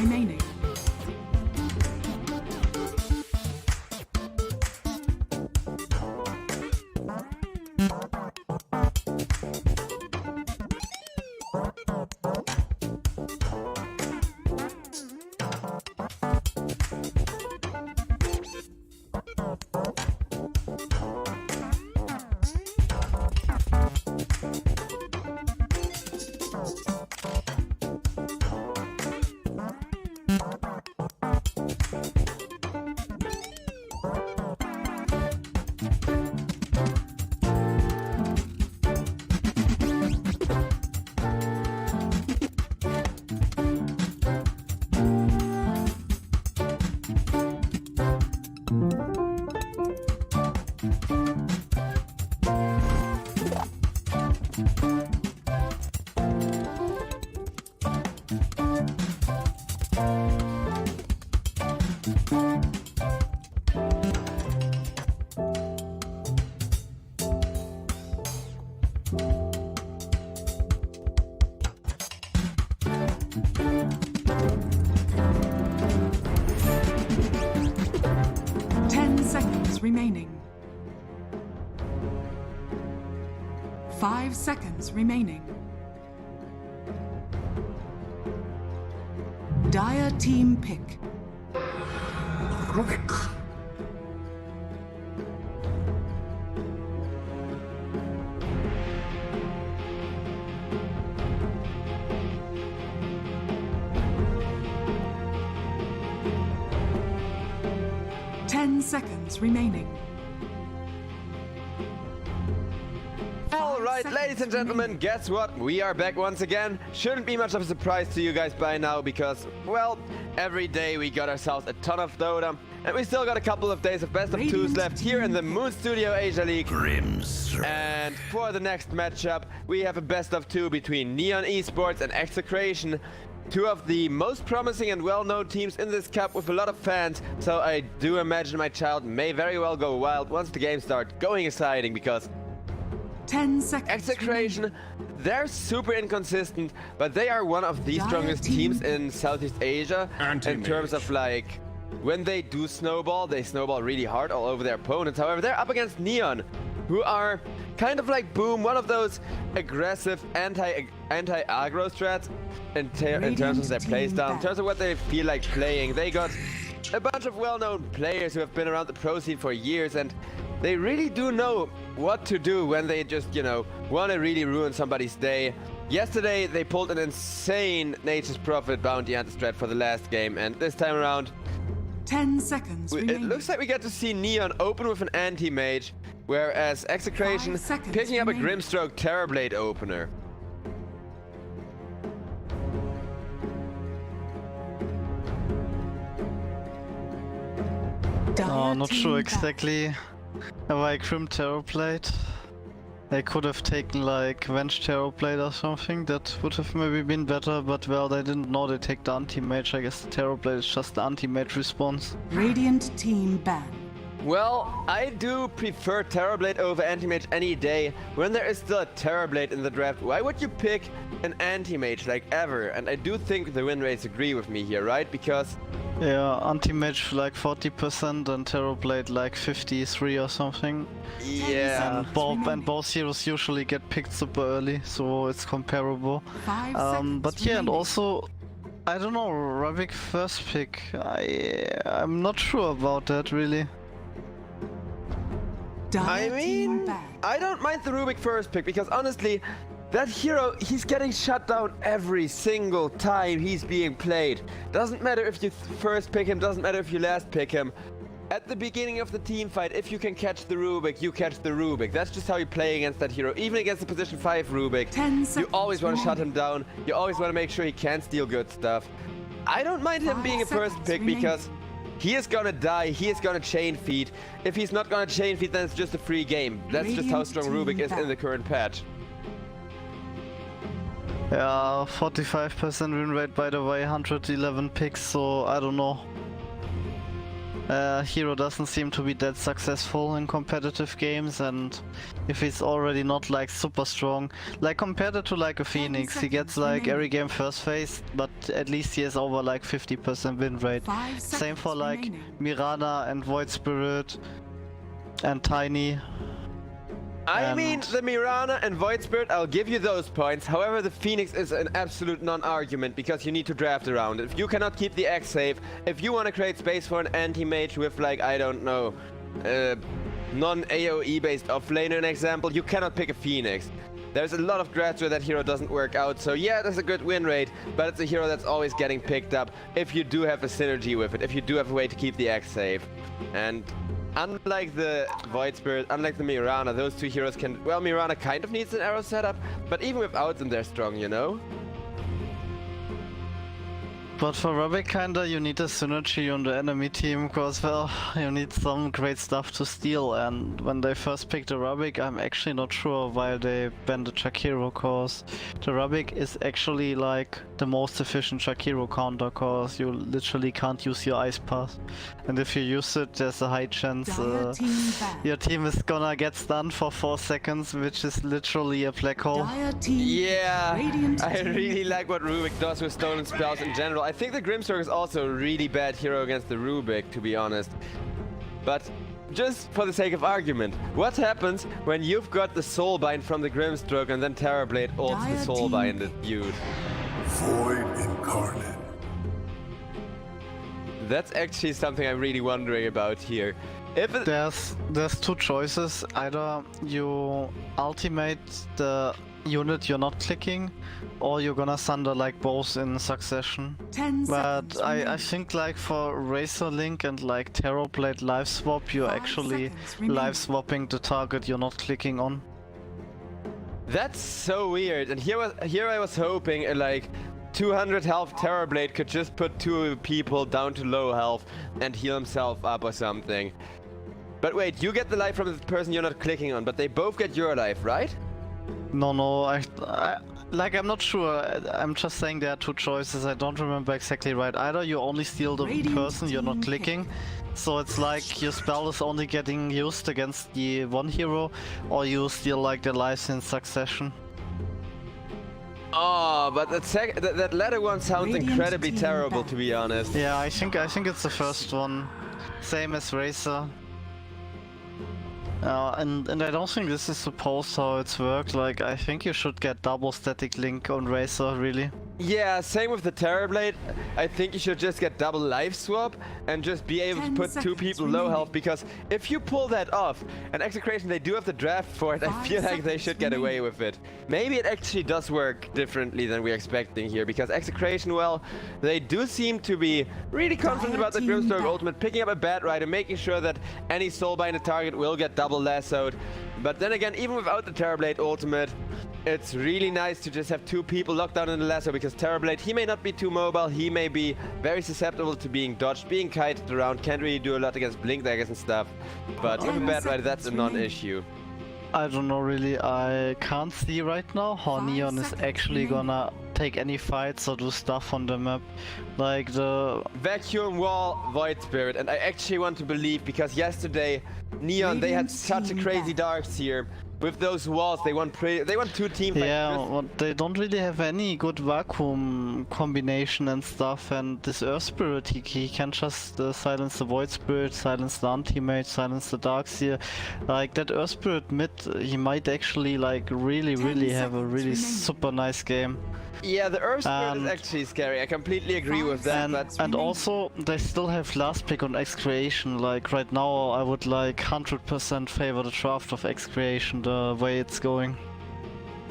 remaining. Remaining. 5 seconds remaining. Dire team pick. Rubik. 10 seconds remaining. Alright, ladies and gentlemen, guess what? We are back once again. Shouldn't be much of a surprise to you guys by now because, well, every day we got ourselves a ton of Dota. And we still got a couple of days of best of twos left here in the MoonStudio Asia League. And for the next matchup, we have a best of two between Neon Esports and Execration. Two of the most promising and well-known teams in this cup with a lot of fans, so I do imagine my child may very well go wild once the game starts going exciting because 10 seconds. Execration, they're super inconsistent, but they are one of the strongest teams in Southeast Asia in terms of like when they do snowball, they snowball really hard all over their opponents. However, they're up against Neon, who are kind of like Boom, one of those aggressive anti-aggro strats in terms of their playstyle, in terms of what they feel like playing. They got a bunch of well-known players who have been around the pro scene for years, and they really do know what to do when they just, you know, want to really ruin somebody's day. Yesterday, they pulled an insane Nature's Prophet bounty anti-strat for the last game, and this time around, 10 seconds it looks like we get to see Neon open with an anti-mage, whereas Execration picking up a Grimstroke Terrorblade opener. Not sure exactly why Grim Terrorblade. They could have taken like Venge Terrorblade or something, that would have maybe been better, but well, they didn't know they take the anti-mage. I guess the Terrorblade is just the anti-mage response. Radiant team ban. Well, I do prefer Terrorblade over Anti-Mage any day. When there is still a Terrorblade in the draft, why would you pick an Anti-Mage like ever? And I do think the win rates agree with me here, right? Because yeah, anti-mage like 40% and Terrorblade like 53 or something. Yeah. And both heroes usually get picked super early, so it's comparable. But yeah, and also, I don't know, Rubik first pick. I'm not sure about that really. I mean, I don't mind the Rubik first pick because honestly, that hero, he's getting shut down every single time he's being played. Doesn't matter if you first pick him, doesn't matter if you last pick him. At the beginning of the team fight, if you can catch the Rubik, you catch the Rubik. That's just how you play against that hero. Even against the position 5 Rubik, you always want to shut him down. You always want to make sure he can't steal good stuff. I don't mind him being a first pick because he is gonna die, he is gonna chain feed. If he's not gonna chain feed, then it's just a free game. That's just how strong Rubik is in the current patch. Yeah, 45% win rate by the way, 111 picks, so I don't know. hero doesn't seem to be that successful in competitive games, and if he's already not like super strong, like compared to like a Phoenix, he gets like every game first phase, but at least he has over like 50% win rate. Same for like Mirana and Void Spirit and Tiny. I mean, the Mirana and Void Spirit, I'll give you those points. However, the Phoenix is an absolute non-argument because you need to draft around it. If you cannot keep the X safe, if you want to create space for an anti-mage with like, I don't know, non-AoE based offlaner, an example, you cannot pick a Phoenix. There's a lot of drafts where that hero doesn't work out, so yeah, there's a good win rate, but it's a hero that's always getting picked up if you do have a synergy with it, if you do have a way to keep the X safe. And unlike the Void Spirit, unlike the Mirana, those two heroes can... Well, Mirana kind of needs an arrow setup, but even without them, they're strong, you know? But for Rubik kinda you need a synergy on the enemy team, because well, you need some great stuff to steal, and when they first picked the Rubik, I'm actually not sure why they banned the Chakiro, cause the Rubik is actually like the most efficient Chakiro counter, cause you literally can't use your Ice Path. And if you use it, there's a high chance your team is gonna get stunned for 4 seconds, which is literally a black hole. Yeah, I really like what Rubik does with stolen spells in general. I think the Grimstroke is also a really bad hero against the Rubik, to be honest. But just for the sake of argument, what happens when you've got the Soulbind from the Grimstroke and then Terrorblade ults the Soulbinded dude? Void Incarnate. That's actually something I'm really wondering about here. If There's two choices. Either you ultimate the unit you're not clicking, or you're gonna Sunder like both in succession. But I think like for Razor Link and like Terrorblade live swap, you're actually live swapping the target you're not clicking on. That's so weird. And here I was hoping like 200 health Terrorblade could just put 2 people down to low health and heal himself up or something. But wait, you get the life from the person you're not clicking on, but they both get your life, right? No, I'm not sure. I'm just saying there are two choices. I don't remember exactly right. Either you only steal the person you're not clicking, so it's like your spell is only getting used against the one hero, or you steal like the lives in succession. Oh, but that latter one sounds incredibly terrible, to be honest. Yeah, I think it's the first one. Same as Racer. And I don't think this is supposed how it's worked. Like, I think you should get double static link on Racer, really. Yeah, same with the Terrorblade. I think you should just get double life swap and just be able to put 2 people low health, because if you pull that off, and Execration, they do have the draft for it, I feel like they should get away with it. Maybe it actually does work differently than we're expecting here, because Execration, well, they do seem to be really confident about the Grimstroke ultimate, picking up a Bat Rider, making sure that any Soulbinded target will get double lassoed. But then again, even without the Terrorblade ultimate, it's really nice to just have 2 people locked down in the lasso, because Terrorblade, he may not be too mobile, he may be very susceptible to being dodged, being kited around, can't really do a lot against blink daggers and stuff. But with a Bat Rider, that's a non-issue. I don't know really, I can't see right now how Neon is actually gonna take any fights or do stuff on the map. Like the... Vacuum Wall, Void Spirit, and I actually want to believe, because yesterday, Neon, they had such a crazy Darks here. With those walls, they want 2 team fights. Yeah, well, they don't really have any good vacuum combination and stuff, and this Earth Spirit, he can just silence the Void Spirit, silence the Anti-Mage, silence the Darkseer. Like that Earth Spirit mid, he might actually like really have a really super nice game. Yeah, the Earth Spirit is actually scary. I completely agree with that. And also, they still have last pick on Execration. Like right now, I would like 100% favor the draft of Execration, the way it's going.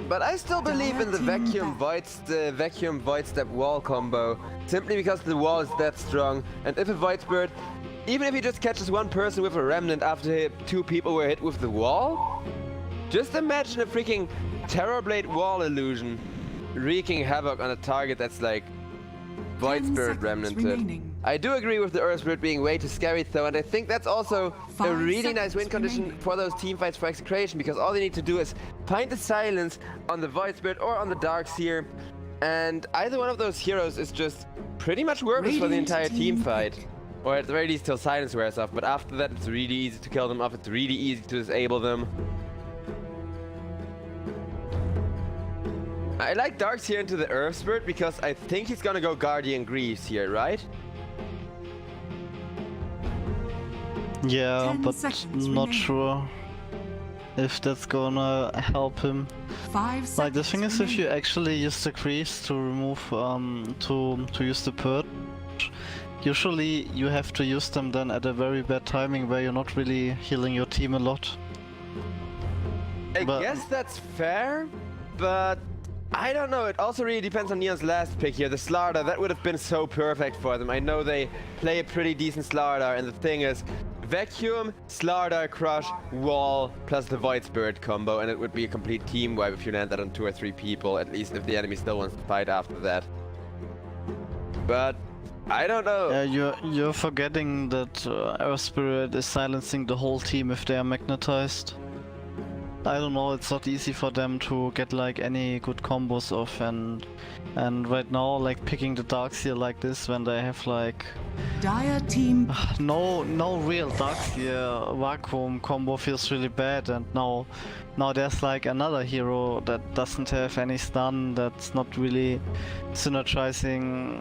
But I still believe in the Vacuum Void Step Wall combo, simply because the wall is that strong. And if a Void Spirit, even if he just catches 1 person with a Remnant after 2 people were hit with the wall, just imagine a freaking Terrorblade wall illusion wreaking havoc on a target that's like Void Spirit Remnanted. I do agree with the Earth Spirit being way too scary though, and I think that's also a really nice win condition for those teamfights for Execration, because all they need to do is find the silence on the Void Spirit or on the Darkseer, and either one of those heroes is just pretty much worthless for the entire team fight. Or at the very least till silence wears off, but after that it's really easy to kill them off, it's really easy to disable them. I like Darks here into the Earth Spirit because I think he's gonna go Guardian Greaves here, right? Yeah, 10 but seconds not remaining. sure if that's gonna help him. 5 seconds. Like the thing is, if remaining. you actually use the Greaves to remove, to use the Purge, usually you have to use them then at a very bad timing where you're not really healing your team a lot. I But- guess that's fair, but I don't know. It also really depends on Neon's last pick here. The Slardar, that would have been so perfect for them. I know they play a pretty decent Slardar, and the thing is, Vacuum, Slardar, Crush, Wall, plus the Void Spirit combo, and it would be a complete team wipe if you land that on 2 or 3 people, at least if the enemy still wants to fight after that. But I don't know. You're forgetting that Earth Spirit is silencing the whole team if they are magnetized. I don't know, it's not easy for them to get like any good combos off, and right now like picking the Darks here like this when they have like Dire team no real Darks here, Vacuum combo feels really bad, and now there's like another hero that doesn't have any stun, that's not really synergizing.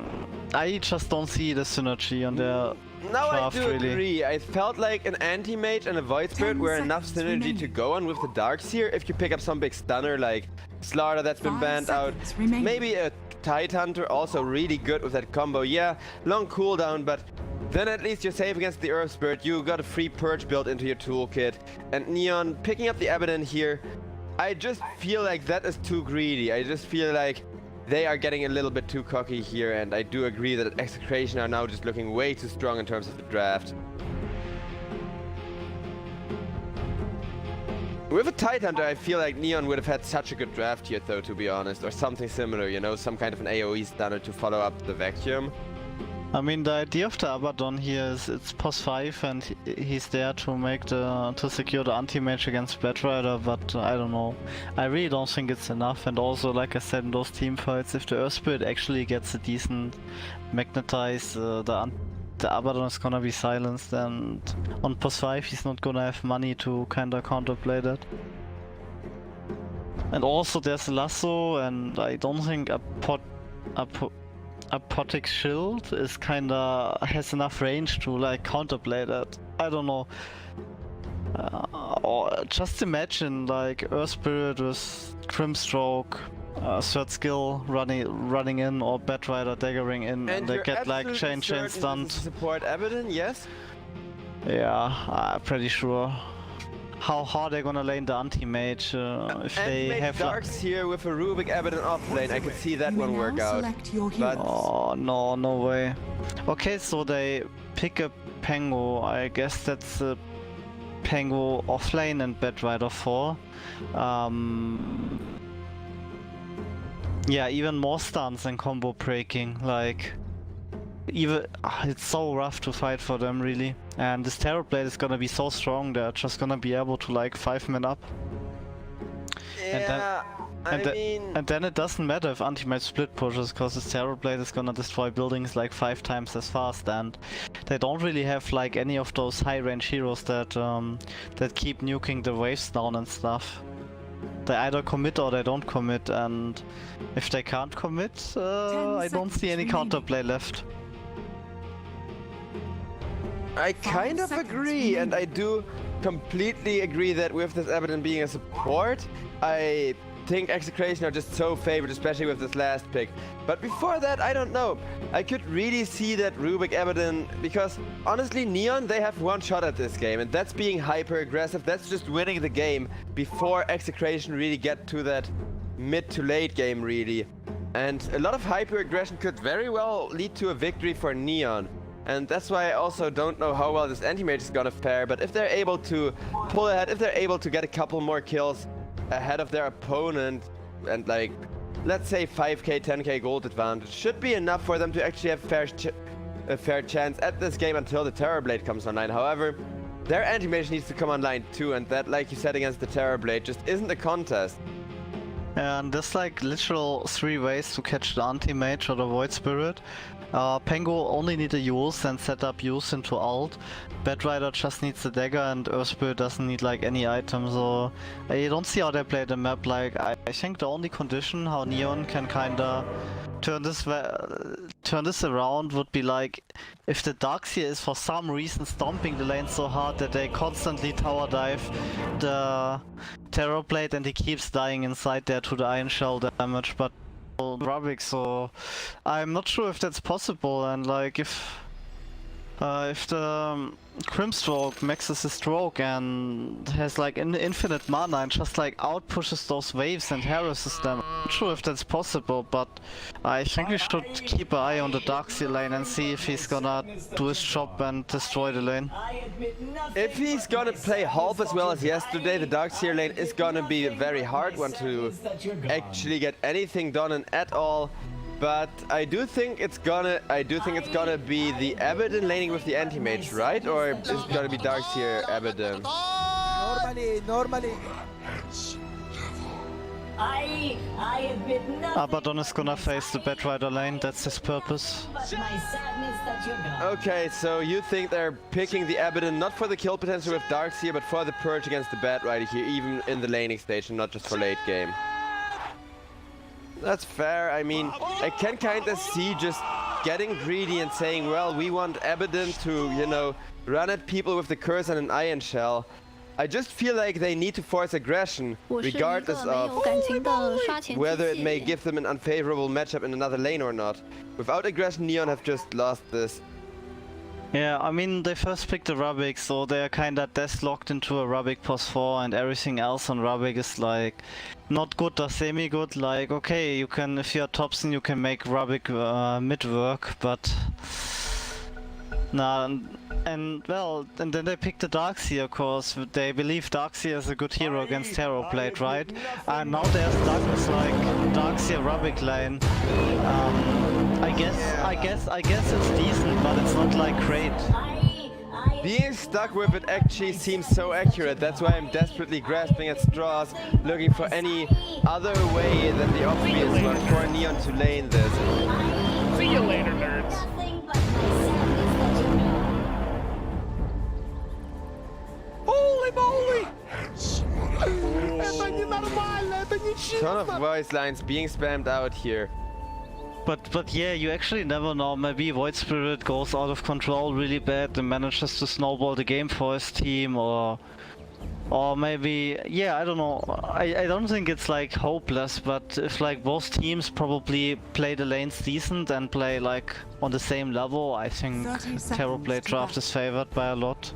I just don't see the synergy on their No, I craft, do really. agree. I felt like an Anti-Mage and a Void Spirit 10 were enough seconds synergy remaining. to go on with the Darks here. If you pick up some big stunner like Slardar that's been 5 banned out, seconds remaining. maybe a Tide Hunter also really good with that combo. Yeah, long cooldown, but then at least you're safe against the Earth Spirit. You got a free Purge built into your toolkit. And Neon picking up the Abaddon here, I just feel like that is too greedy. I just feel like they are getting a little bit too cocky here, and I do agree that Execration are now just looking way too strong in terms of the draft. With a Tide Hunter, I feel like Neon would have had such a good draft here, though, to be honest, or something similar, you know, some kind of an AoE stunner to follow up the Vacuum. I mean, the idea of the Abaddon here is it's pos 5 and he's there to make to secure the anti-mage against Batrider, but I don't know. I really don't think it's enough, and also, like I said, in those team fights, if the Earth Spirit actually gets a decent magnetize, the Abaddon is gonna be silenced, and on pos 5 he's not gonna have money to kinda counterplay that. And also there's a lasso, and I don't think Apotic Shield is kinda has enough range to like counterplay that. I don't know. Or just imagine like Earth Spirit with Crimstroke, third skill running in, or Batrider daggering in, and they you're get like absolutely chain certain stunned. this is support Abaddon, yes? Yeah, I'm pretty sure. How hard they're gonna lane the anti-mage if they Anti-Mage have Darks here with a Rubik Abaddon off lane, I could see that You may one work now out. select your But hero. Oh no, no way. Okay, so they pick a Pango. I guess that's a Pango offlane and Batrider 4. Yeah, even more stuns and combo breaking. Like, even it's so rough to fight for them, really. And this Terrorblade is gonna be so strong. They're just gonna be able to like 5-man up. yeah, I mean... And then it doesn't matter if anti-mage split pushes, because this Terrorblade is gonna destroy buildings like 5 times as fast, and they don't really have like any of those high-range heroes that that keep nuking the waves down and stuff. They either commit or they don't commit, and if they can't commit, I don't see any seconds counterplay left. I kind of seconds agree, and I do completely agree that with this Abaddon being a support, I think Execration are just so favored, especially with this last pick. But before that, I don't know. I could really see that Rubik Abaddon, because honestly, Neon, they have one shot at this game, and that's being hyper aggressive. That's just winning the game before Execration really get to that mid to late game, really. And a lot of hyper aggression could very well lead to a victory for Neon. And that's why I also don't know how well this anti-mage is gonna fare, but if they're able to pull ahead, if they're able to get a couple more kills ahead of their opponent, and like, let's say 5k, 10k gold advantage, should be enough for them to actually have a fair chance at this game until the Terrorblade comes online. However, their anti-mage needs to come online too, and that, like you said, against the Terrorblade just isn't a contest. And there's like literal 3 ways to catch the anti-mage or the void spirit. Pengu only need a use and set up use into ult. Batrider just needs the dagger and Earth Spirit doesn't need like any item, so I don't see how they play the map. Like I think the only condition how Neon can kinda turn this around would be like if the Darkseer is for some reason stomping the lane so hard that they constantly tower dive the Terror Blade and he keeps dying inside there to the Iron Shell damage, but Rubik, so I'm not sure if that's possible. And like if the Crimstroke maxes his stroke and has like infinite mana and just like outpushes those waves and harasses them, I'm not sure if that's possible, but I think we should keep an eye on the Darkseer lane and see if he's gonna do his job and destroy the lane. If he's gonna play half as well as yesterday, the Darkseer lane is gonna be a very hard one to actually get anything done and at all. But I do think it's gonna be the Abaddon laning with the anti-mage, right? Or is it gonna be Darkseer Abaddon? Normally. Abaddon is gonna face the Batrider lane, that's his purpose. Okay, so you think they're picking the Abaddon not for the kill potential with Darkseer, but for the purge against the Batrider here, even in the laning stage and not just for late game. That's fair. I mean, I can kind of see just getting greedy and saying, well, we want Abaddon to, you know, run at people with the curse and an Iron Shell. I just feel like they need to force aggression, regardless of whether it may give them an unfavorable matchup in another lane or not. Without aggression, Neon have just lost this. Yeah, I mean, they first picked the Rubik, so they're kinda death-locked into a Rubik +4, and everything else on Rubik is like not good or semi-good. Like, okay, you can, if you're Thompson, you can make Rubik mid work, but nah. And well, and then they picked the Darkseer, of course. They believe Darkseer is a good hero against Terror Blade, right? And now they're stuck with like Darkseer Rubik lane. I guess it's decent, but it's not like great. Being stuck with it actually seems so accurate. That's why I'm desperately grasping at straws, looking for any other way than the obvious one for Neon to lane this. See you later, nerds. Holy moly! Ton of voice lines being spammed out here. But yeah, you actually never know. Maybe Void Spirit goes out of control really bad and manages to snowball the game for his team, or maybe, yeah, I don't know. I don't think it's like hopeless, but if like both teams probably play the lanes decent and play like on the same level, I think Terror Blade draft is favored by a lot.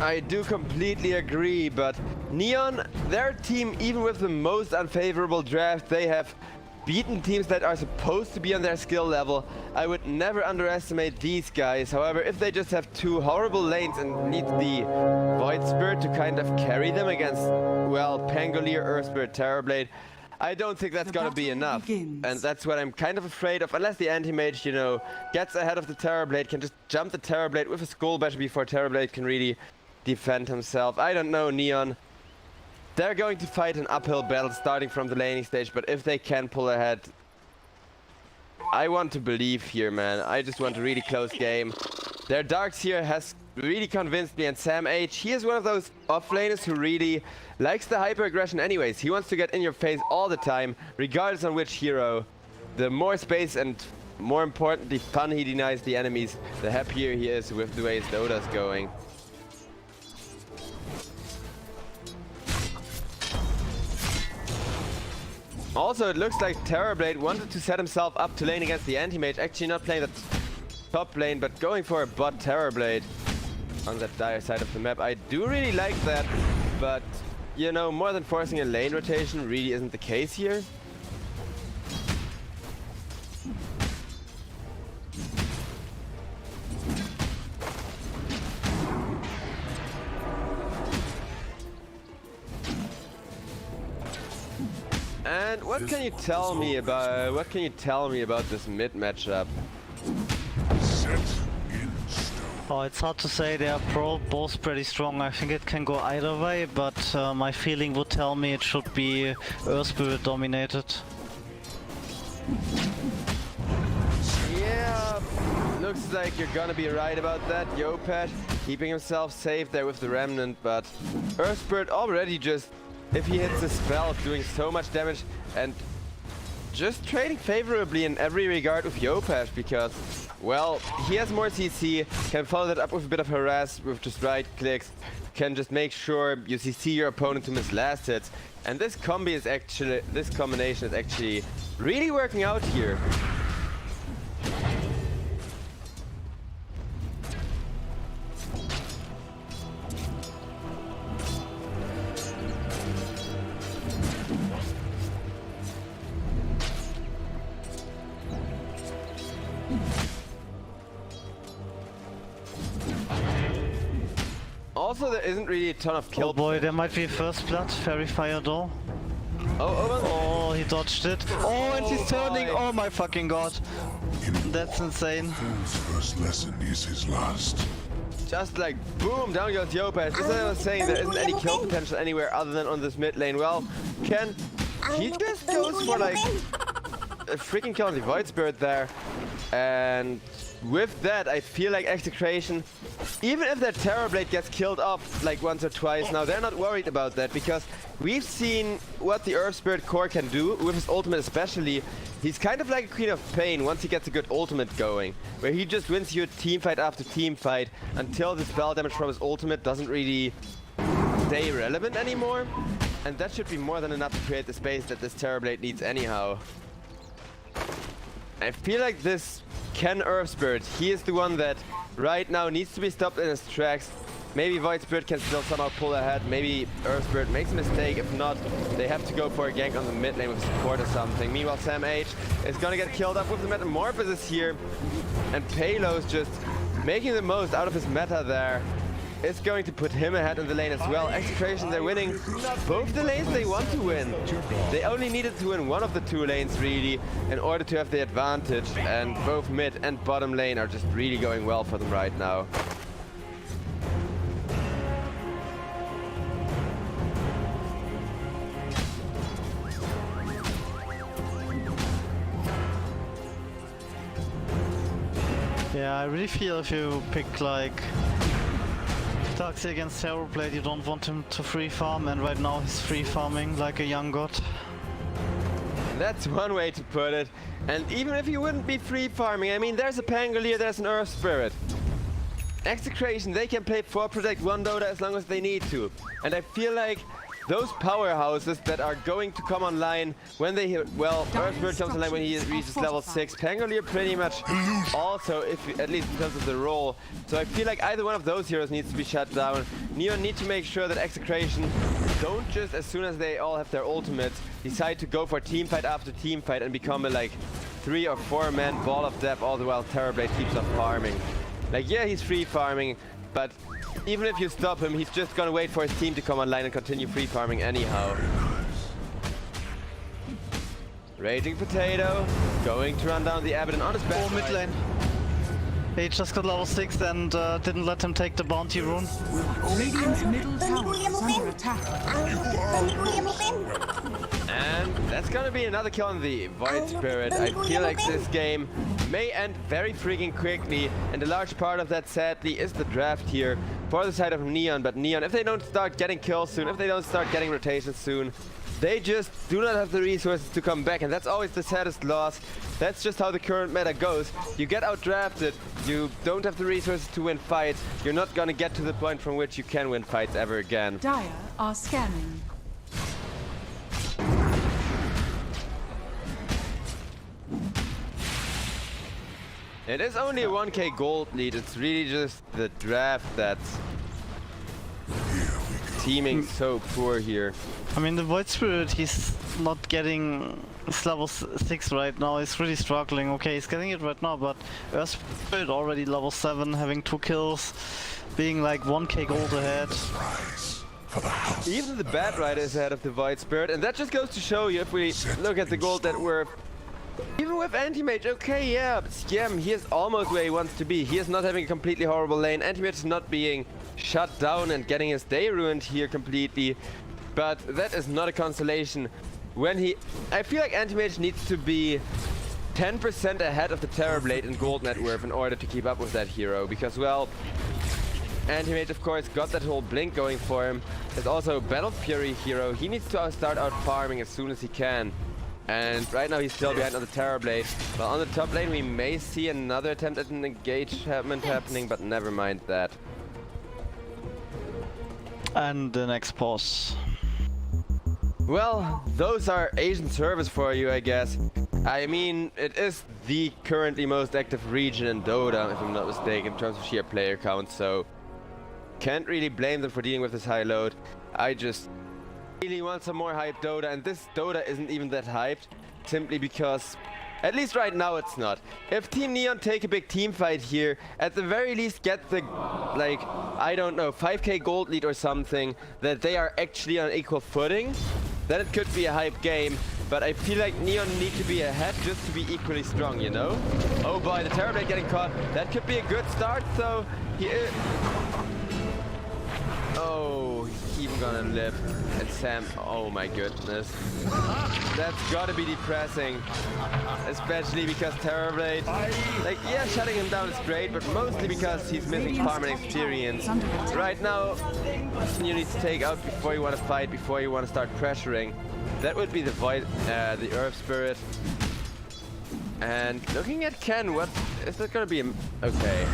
I do completely agree, but Neon, their team, even with the most unfavorable draft, they have beaten teams that are supposed to be on their skill level. I would never underestimate these guys. However, if they just have 2 horrible lanes and need the Void Spirit to kind of carry them against, well, Pangolier, Earth Spirit, Terrorblade, I don't think that's gonna be enough. And that's what I'm kind of afraid of, unless the Anti-Mage, you know, gets ahead of the Terrorblade, can just jump the Terrorblade with a Skull Bash before Terrorblade can really defend himself. I don't know, Neon. They're going to fight an uphill battle starting from the laning stage, but if they can pull ahead, I want to believe here, man. I just want a really close game. Their Darkseer has really convinced me, and Sam H, he is one of those offlaners who really likes the hyper aggression anyways. He wants to get in your face all the time, regardless on which hero. The more space and, more importantly, fun he denies the enemies, the happier he is with the way his Dota's going. Also, it looks like Terrorblade wanted to set himself up to lane against the Anti-Mage, actually not playing the top lane, but going for a bot Terrorblade on that dire side of the map. I do really like that, but, you know, more than forcing a lane rotation really isn't the case here. And what can you tell me about this mid matchup? Set in stone. Oh, it's hard to say. They are both pretty strong. I think it can go either way, but my feeling would tell me it should be Earth Spirit dominated. Yeah, looks like you're gonna be right about that. Yopet keeping himself safe there with the Remnant, but Earth Spirit already just, if he hits the spell, doing so much damage and just trading favorably in every regard with Yopet because, well, he has more CC, can follow that up with a bit of harass with just right clicks, can just make sure you CC your opponent to miss last hits, and this combination is actually really working out here. Also, there isn't really a ton of kill. Oh boy, there might be first blood. Fairy fire door. Oh, he dodged it. Oh, and he's turning. Oh my fucking god. That's insane. Fool's first lesson is his last. Just like boom, down goes Yopet. Just as I was saying, there isn't any kill potential anywhere other than on this mid lane. Well, he just goes for like a freaking kill on the Void Spirit there. And with that, I feel like Execration, even if their Terrorblade gets killed off like once or twice now, they're not worried about that because we've seen what the Earth Spirit core can do with his ultimate especially. He's kind of like a Queen of Pain once he gets a good ultimate going, where he just wins you team fight after team fight until the spell damage from his ultimate doesn't really stay relevant anymore. And that should be more than enough to create the space that this Terrorblade needs anyhow. I feel like this Ken Earth Spirit, he is the one that right now needs to be stopped in his tracks. Maybe Void Spirit can still somehow pull ahead. Maybe Earth Spirit makes a mistake. If not, they have to go for a gank on the mid lane with support or something. Meanwhile, Sam H is gonna get killed up with the Metamorphosis here. And Palo's just making the most out of his meta there. It's going to put him ahead in the lane as well. Execration, they're winning both the lanes they want to win. They only needed to win one of the two lanes really in order to have the advantage, and both mid and bottom lane are just really going well for them right now. Yeah, I really feel if you pick like Darkseid against Terrorblade, you don't want him to free farm, and right now he's free farming like a young god. That's one way to put it. And even if he wouldn't be free farming, I mean, there's a Pangolier, there's an Earth Spirit. Execration, they can play 4 Protect 1 Dota as long as they need to. And I feel like those powerhouses that are going to come online when they hit, well, Earth Spirit comes online when he reaches level 6. Pangolier pretty much also, if at least in terms of the role. So I feel like either one of those heroes needs to be shut down. Neon need to make sure that Execration don't just, as soon as they all have their ultimates, decide to go for team fight after team fight and become a like 3 or 4 man ball of death all the while Terrorblade keeps on farming. Like, yeah, he's free farming, but even if you stop him, he's just gonna wait for his team to come online and continue free farming anyhow. Raging Potato, going to run down the Abaddon on his back. Oh, mid lane. He just got level 6 and didn't let him take the bounty rune. Radiant's middle tower is under attack. And that's gonna be another kill on the Void Spirit. I feel like this game may end very freaking quickly, and a large part of that, sadly, is the draft here for the side of Neon. But Neon, if they don't start getting kills soon, if they don't start getting rotations soon, they just do not have the resources to come back, and that's always the saddest loss. That's just how the current meta goes. You get outdrafted, you don't have the resources to win fights, you're not gonna get to the point from which you can win fights ever again. Dire are scanning. It is only a 1k gold lead, it's really just the draft that's teaming so poor here. I mean, the Void Spirit, he's not getting, he's level 6 right now, he's really struggling. Okay, he's getting it right now, but Earth Spirit already level 7, having 2 kills, being like 1k gold ahead. Even the Bat Rider is ahead of the Void Spirit, and that just goes to show you, if we look at the gold net worth Even with Anti-Mage, okay, yeah, but Skiem, he is almost where he wants to be. He is not having a completely horrible lane. Anti-Mage is not being shut down and getting his day ruined here completely. But that is not a consolation. When he... I feel like Anti-Mage needs to be 10% ahead of the Terrorblade in gold net worth in order to keep up with that hero. Because, well, Anti-Mage, of course, got that whole blink going for him. There's also a Battle Fury hero. He needs to start out farming as soon as he can. And right now he's still behind on the Terrorblade. But on the top lane we may see another attempt at an engagement happening, but never mind that. And the next pause. Well, those are Asian servers for you, I guess. I mean, it is the currently most active region in Dota, if I'm not mistaken, in terms of sheer player count, so can't really blame them for dealing with this high load. I just really want some more hyped Dota, and this Dota isn't even that hyped, simply because, at least right now it's not. If Team Neon take a big team fight here, at the very least get the, like, I don't know, 5k gold lead or something, that they are actually on equal footing, then it could be a hype game. But I feel like Neon need to be ahead just to be equally strong, you know? Oh boy, the Terrorblade getting caught. That could be a good start, though. He is... Oh, he's even gonna live. And Sam, oh my goodness. That's gotta be depressing. Especially because Terrorblade, like, yeah, shutting him down is great, but mostly because he's missing farm and experience. Right now, you need to take out before you want to fight, before you want to start pressuring. That would be the Void, the Earth Spirit. And looking at Ken, what is that gonna be? Okay.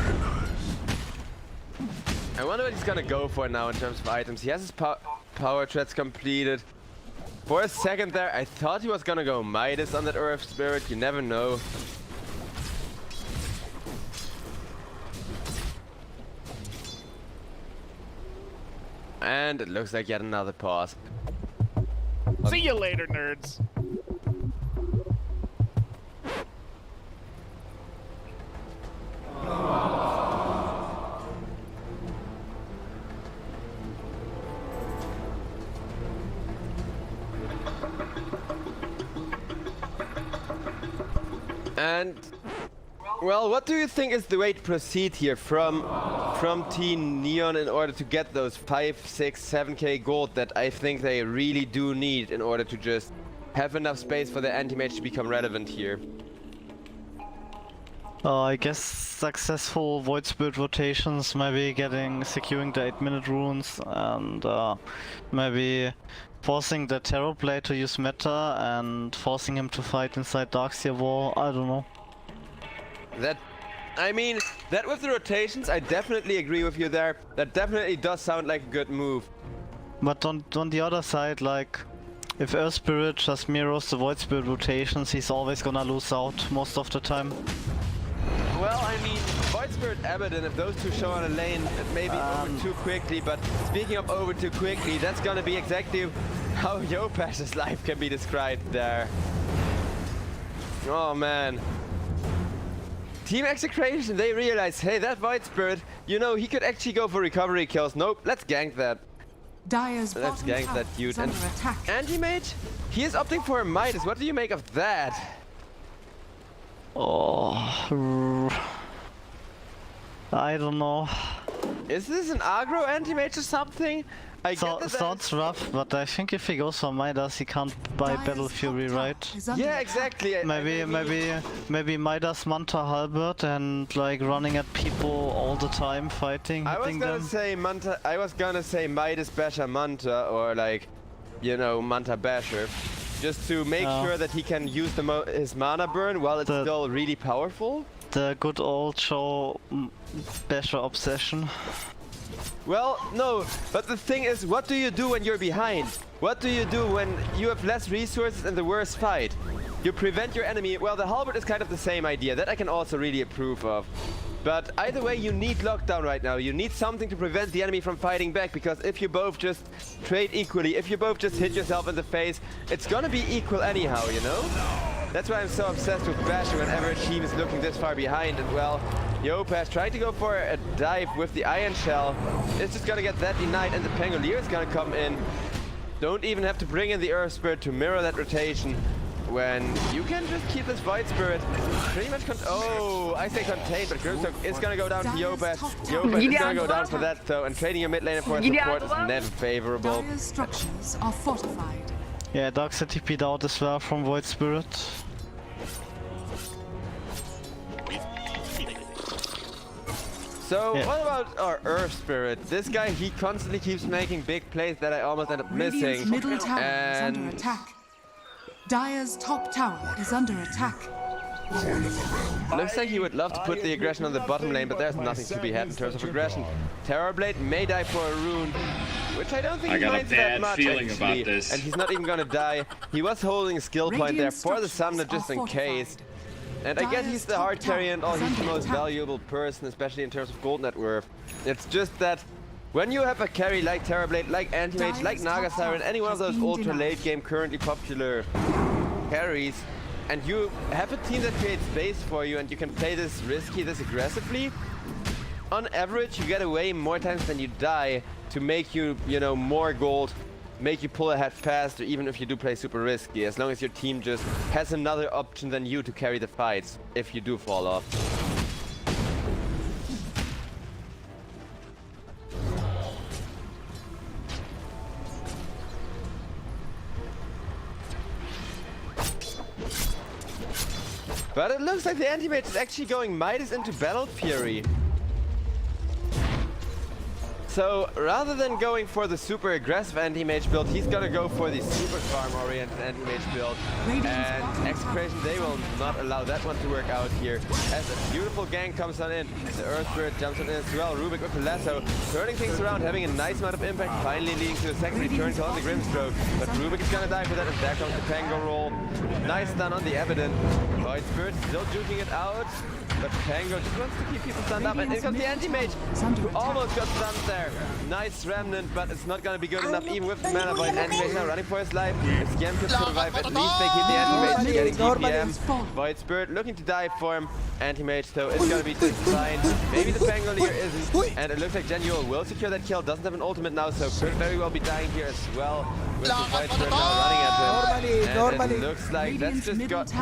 I wonder what he's gonna go for now in terms of items. He has his power treads completed. For a second there, I thought he was gonna go Midas on that Earth Spirit. You never know. And it looks like yet another pause. See you later, nerds. And well, what do you think is the way to proceed here from Team Neon in order to get those 5, 6, 7k gold that I think they really do need in order to just have enough space for the anti-mage to become relevant here? I guess successful Void Spirit rotations, maybe securing the 8-minute runes, and maybe forcing the Terrorblade to use meta and forcing him to fight inside Darkseer Wall. I don't know. I mean, that with the rotations, I definitely agree with you there. That definitely does sound like a good move. But on the other side, like, if Earth Spirit just mirrors the Void Spirit rotations, he's always gonna lose out most of the time. Well, I mean, Void Spirit, Abaddon, if those two show on a lane, it may be over too quickly, but speaking of over too quickly, that's gonna be exactly how Yopash's life can be described there. Oh man. Team Execration, they realize, hey, that Void Spirit, you know, he could actually go for recovery kills. Nope, let's gank that. Dire's Let's bottom gank tower that dude. is under attack. Anti-Mage? He is opting for a Midas. What do you make of that? Oh, I don't know. Is this an aggro Anti-Mage or something? I get that Sounds rough, but I think if he goes for Midas, he can't buy Dire's Battle Fury, top tower right? is under Yeah, attack. exactly. Maybe Midas, Manta, Halberd, and like running at people all the time, fighting, I was hitting gonna them. say Manta. I was gonna say Midas Basher Manta, or like, you know, Manta Basher, just to make sure that he can use his mana burn while it's still really powerful. The good old show Basher obsession. Well, no, but the thing is, what do you do when you're behind? What do you do when you have less resources and the worst fight? You prevent your enemy. Well, the halberd is kind of the same idea. That I can also really approve of. But either way, you need lockdown right now. You need something to prevent the enemy from fighting back, because if you both just trade equally, if you both just hit yourself in the face, it's gonna be equal anyhow, you know? That's why I'm so obsessed with Basher whenever a team is looking this far behind. And well, Yopash trying to go for a dive with the Iron Shell. It's just gonna get that denied, and the Pangolier is gonna come in. Don't even have to bring in the Earth Spirit to mirror that rotation. when you can just keep this Void Spirit pretty much I say contained, but Grimstock is gonna go down to Yobet. Yobet is gonna go down for that though, and trading your mid laner for support is never favorable. Dire's structures are fortified. Yeah, Dark City TP'd out as well from Void Spirit. So what about our Earth Spirit? This guy, he constantly keeps making big plays that I almost end up Radiant's missing. middle tower is under attack. Dire's top tower is under attack. Looks like he would love to put the aggression on the bottom lane, but there's nothing to be had in terms of aggression. Terrorblade may die for a rune, which I don't think he minds that much actually. And he's not even gonna die. He was holding a skill point there for the Summoner just in case. And I guess he's the hard carry and all, he's the most valuable person, especially in terms of gold net worth. It's just that when you have a carry like Terrorblade, like Anti-Mage, like Naga Siren, any one of those ultra late game currently popular carries, and you have a team that creates space for you and you can play this risky, this aggressively, on average you get away more times than you die to make you, more gold, make you pull ahead faster, even if you do play super risky, as long as your team just has another option than you to carry the fights, if you do fall off. But it looks like the Anti-Mage is actually going Midas into Battle Fury. So rather than going for the super aggressive Anti-Mage build, he's gonna go for the super farm-oriented Anti-Mage build. And Execration, they will not allow that one to work out here. As a beautiful gank comes on in, the Earth Spirit jumps on in as well. Rubik with the lasso, turning things around, having a nice amount of impact, finally leading to a second return call on the Grimstroke. But Rubik is gonna die for that, and there comes the Pango roll. Nice stun on the Evident. Void Spirit still juking it out, but Pango just wants to keep people stunned up, and in comes the Anti-Mage, who almost got stunned there. Nice Remnant, but it's not gonna be good enough even with the mana Void. Anti-Mage now running for his life. If Scam can survive, at least they keep the Anti-Mage getting DPM. Void Spirit looking to die for him. Anti-Mage though is gonna be just fine. Maybe the Pangolier isn't, and it looks like Genuel will secure that kill. Doesn't have an ultimate now, so could very well be dying here as well. With the Void Spirit now running at him. And it looks like that's just got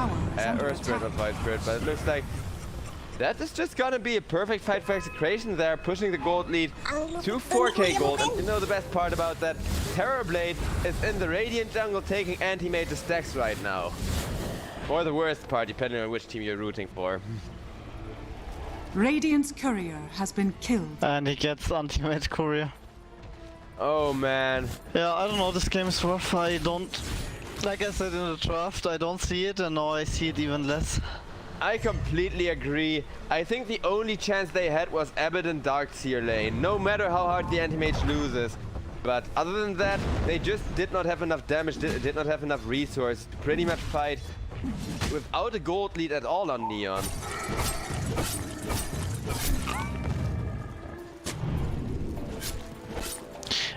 Earth Spirit, not Void Spirit, but it looks like that is just gonna be a perfect fight for Execration there, pushing the gold lead to 4k gold. And you know the best part about that? Terrorblade is in the Radiant jungle taking Anti-Mage's stacks right now. Or the worst part, depending on which team you're rooting for. Radiant's courier has been killed. And he gets Anti-Mage courier. Oh man. Yeah, I don't know, this game is rough. I don't, like I said in the draft, I don't see it, and now I see it even less. I completely agree. I think the only chance they had was Abaddon Darkseer lane, no matter how hard the Anti-Mage loses. But other than that, they just did not have enough damage, did not have enough resources to pretty much fight without a gold lead at all on Neon.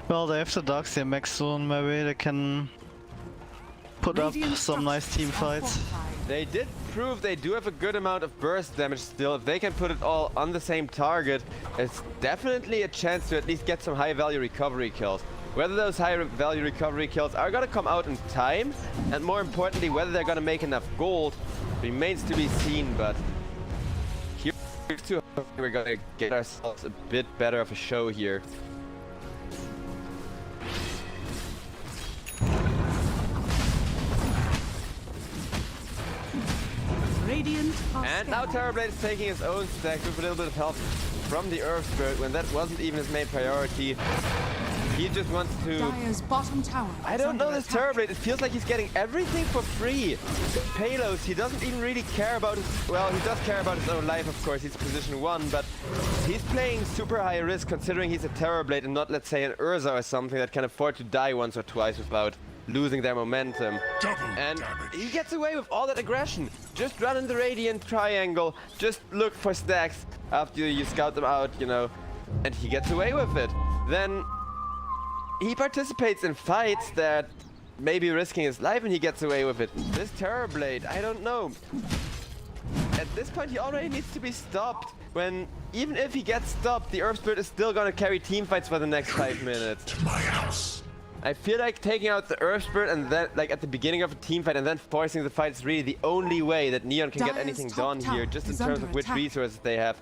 Well, they have the Darkseer max soon, maybe they can put up some nice team fights. They did prove they do have a good amount of burst damage still. If they can put it all on the same target, it's definitely a chance to at least get some high value recovery kills. Whether those high value recovery kills are gonna come out in time, and more importantly, whether they're gonna make enough gold, remains to be seen, but here's to hope we're gonna get ourselves a bit better of a show here. And now Terrorblade is taking his own stack with a little bit of help from the Earth Spirit when that wasn't even his main priority. He just wants to... Dire's bottom tower. I don't know this Terrorblade, it feels like he's getting everything for free. Payloads, he doesn't even really care about his... Well, he does care about his own life, of course, he's position 1, but he's playing super high risk considering he's a Terrorblade and not, let's say, an Urza or something that can afford to die once or twice without losing their momentum. And he gets away with all that aggression. Just run in the Radiant triangle, just look for stacks after you scout them out, and he gets away with it. Then he participates in fights that may be risking his life and he gets away with it. This Terrorblade, I don't know. At this point he already needs to be stopped. When, even if he gets stopped, the Earth Spirit is still gonna carry team fights for the next 5 minutes. To my house. I feel like taking out the Earth Spirit and then, like at the beginning of a team fight and then forcing the fight is really the only way that Neon can get Dire's anything top done here, tower just in is terms under of which attack. resources they have.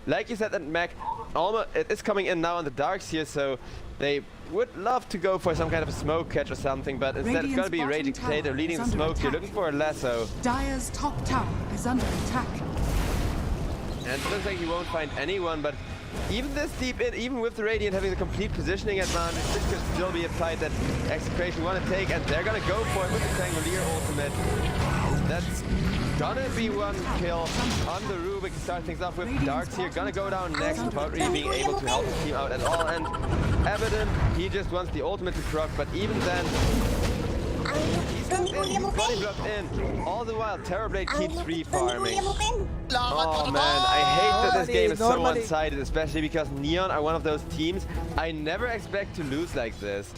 Like you said, that Mac, almost it is coming in now on the darks here, so they would love to go for some kind of a smoke catch or something, but instead it's Radiant's gonna be bottom Raging tower Potato leading the is under smoke here, attack. looking for a lasso. Dire's top tower is under attack. And it looks like he won't find anyone, but even this deep in, even with the Radiant having the complete positioning advantage, this could still be a fight that Execration want to take, and they're gonna go for it with the Pangolier ultimate. That's gonna be one kill on the Rubik to start things off with. Darks here gonna go down next without really being able to help the team out at all, and Evident, he just wants the ultimate to proc, but even then, he's body blocked in. All the while, Terrorblade keeps refarming. Oh man, I hate that this game is so one-sided, especially because Neon are one of those teams I never expect to lose like this.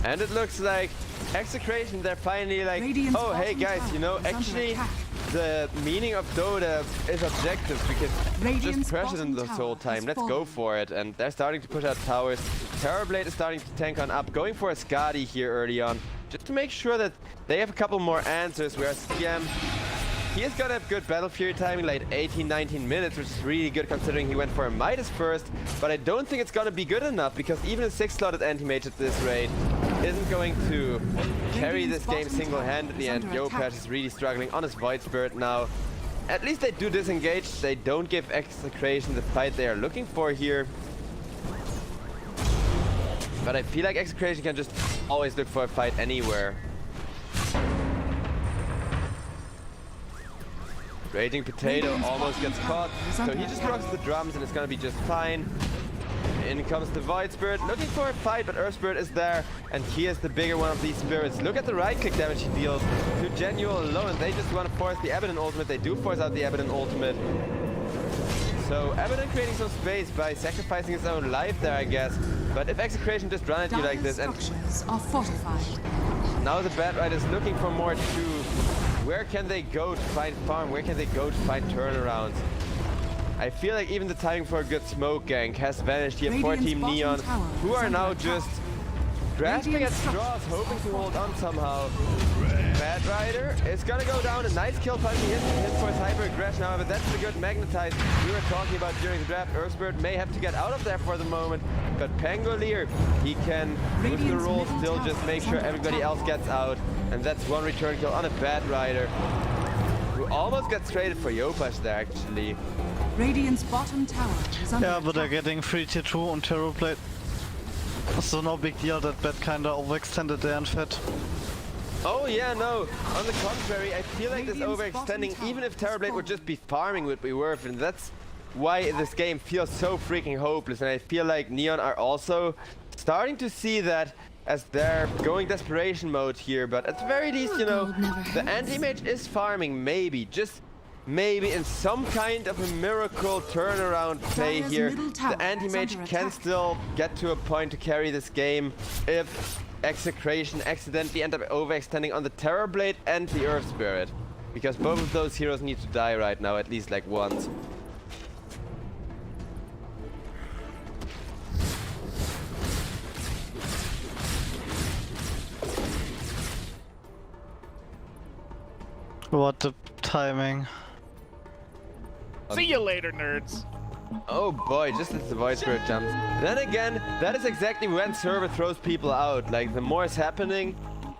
And it looks like Execration, they're finally like, Radiant's oh hey bottom guys, tower you know, is under actually attack. the meaning of Dota is objective because Radiant's just pressure them bottom this whole tower has time. Let's go fallen. for it. And they're starting to push out towers. Terrorblade is starting to tank on up, going for a Skadi here early on, just to make sure that they have a couple more answers, whereas CM, he has got a good Battle Fury timing, like 18-19 minutes, which is really good considering he went for a Midas first, but I don't think it's gonna be good enough because even a 6-slotted anti-mage at this rate isn't going to carry this game single-handedly, and Yopash is really struggling on his Void Spirit now. At least they do disengage, they don't give Execration the fight they are looking for here. But I feel like Execration can just always look for a fight anywhere. Raging Potato almost gets caught, so he just rocks the drums and it's gonna be just fine. In comes the Void Spirit, looking for a fight, but Earth Spirit is there, and he is the bigger one of these spirits. Look at the right-click damage he deals to Genual alone. They just want to force the Evident ultimate. They do force out the Evident ultimate. So Evident creating some space by sacrificing his own life there, I guess. But if Execration just run at you like this, and structures are fortified. now the Bad Ride is looking for more too. Where can they go to find farm? Where can they go to find turnarounds? I feel like even the timing for a good smoke gank has vanished here for Radiant's Team bottom Neon, tower who is are under now attack. just grasping at Radiant straws, structures hoping to are hold on somehow. Bad Rider is gonna go down. A nice kill punch. He hits for his hyper aggression. However, that's the good magnetize we were talking about during the draft. Earthbird may have to get out of there for the moment, but Pangolier, he can, with the Radiant's roll, middle still tower just make is sure under everybody attack. else gets out, and that's one return kill on a Bad Rider, who almost got traded for Yopash there actually. Radiant's bottom tower is under Yeah, but they're attack. getting free tier 2 on Terrorblade. So no big deal that Bat kinda overextended there and fed. Oh yeah, no. On the contrary, I feel like this Radiant's overextending, bottom even if tower is Terrorblade would falling. just be farming, would be worth it. And that's why this game feels so freaking hopeless. And I feel like Neon are also starting to see that as they're going desperation mode here. But at the very least, you know, Gold never the hurts. anti-mage is farming, maybe. Just maybe in some kind of a miracle turnaround play Dire's here, middle tower the is anti-mage under can attack. still get to a point to carry this game if Execration accidentally end up overextending on the Terrorblade and the Earth Spirit. Because both of those heroes need to die right now, at least like once. What the timing. See you later, nerds. Oh boy, just as the Void Spirit jumps. Then again, that is exactly when server throws people out. Like, the more is happening,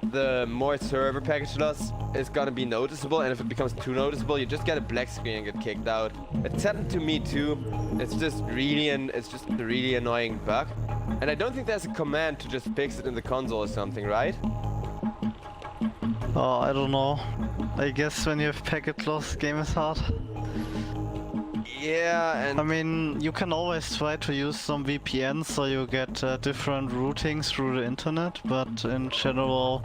the more server package loss is gonna be noticeable, and if it becomes too noticeable, you just get a black screen and get kicked out. It's happened to me too. It's just really a really annoying bug. And I don't think there's a command to just fix it in the console or something, right? Oh, I don't know. I guess when you have packet loss, game is hard. Yeah, and I mean, you can always try to use some VPNs so you get different routings through the internet, but in general,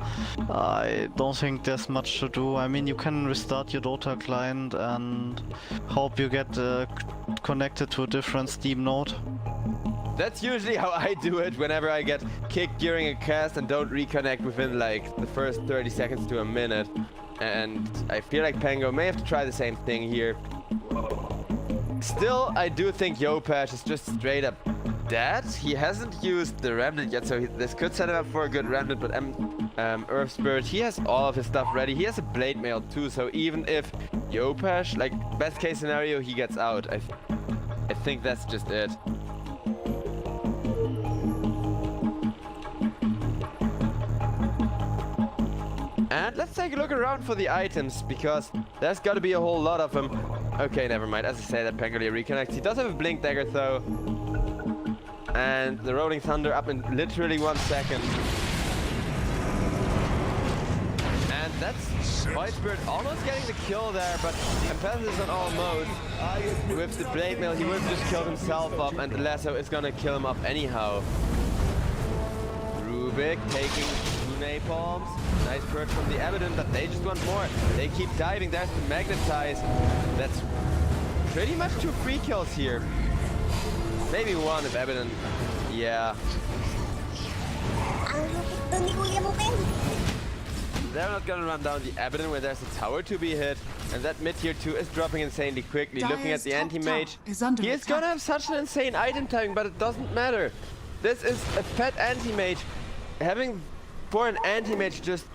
I don't think there's much to do. I mean, you can restart your Dota client and hope you get connected to a different Steam node. that's usually how I do it whenever I get kicked during a cast and don't reconnect within like the first 30 seconds to a minute. And I feel like Pango may have to try the same thing here. Still, I do think Yopash is just straight up dead. He hasn't used the Remnant yet, so this could set him up for a good Remnant, but Earth Spirit, he has all of his stuff ready. He has a Blade Mail too, so even if Yopash, like best case scenario, he gets out. I think that's just it. And let's take a look around for the items, because there's got to be a whole lot of them. Okay, never mind. As I say, that Pangolier reconnects. He does have a Blink Dagger though. And the Rolling Thunder up in literally 1 second. And that's White Spirit almost getting the kill there, but emphasis on almost. With the Blade Mail, he would have just killed himself up, and the Lasso is gonna kill him up anyhow. Rubik taking 2 napalms. Nice perch from the Abaddon, but they just want more. They keep diving. There's the Magnetize. That's pretty much 2 free kills here. Maybe 1 if Abaddon. Yeah. They're not gonna run down the Abaddon where there's a tower to be hit. And that mid tier 2 is dropping insanely quickly. Looking at the anti-mage, he is gonna have such an insane item timing, but it doesn't matter. This is a fat anti-mage. Having for an anti-mage just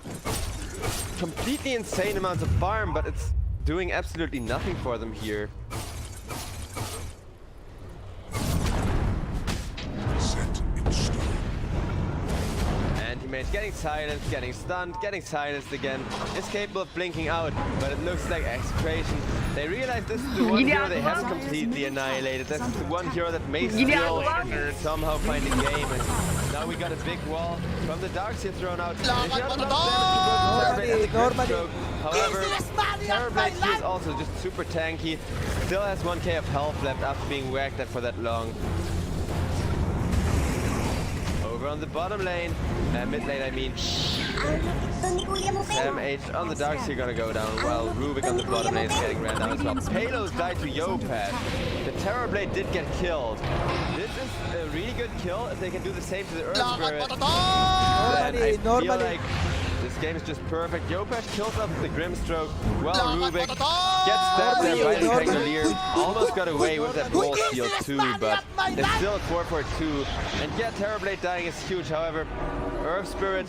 completely insane amounts of farm, but it's doing absolutely nothing for them here. Set in stone. Anti-mage getting silenced, getting stunned, getting silenced again. Is capable of blinking out, but it looks like Execration. They realize this is the one hero they haven't completely annihilated. This is the one hero that may still somehow find a game. And now we got a big wall from the Darkseer thrown out. However, Terrorblade here is also just super tanky. Still has 1k of health left after being whacked at for that long. Over on the bottom lane, mid lane I mean. H on the Darkseer gonna go down, while Rubik on the bottom lane is getting ran down as well. Payloads died to Yopash. The Terrorblade did get killed. This is a really good kill if they can do the same to the Earth Spirit. And I feel like this game is just perfect. Yopash kills up the Grimstroke, while Rubik gets stabbed there by the Pangolier. Almost got away with that wall steal too, but it's still a 4-4-2. And yeah, Terrorblade dying is huge. However, Earth Spirit,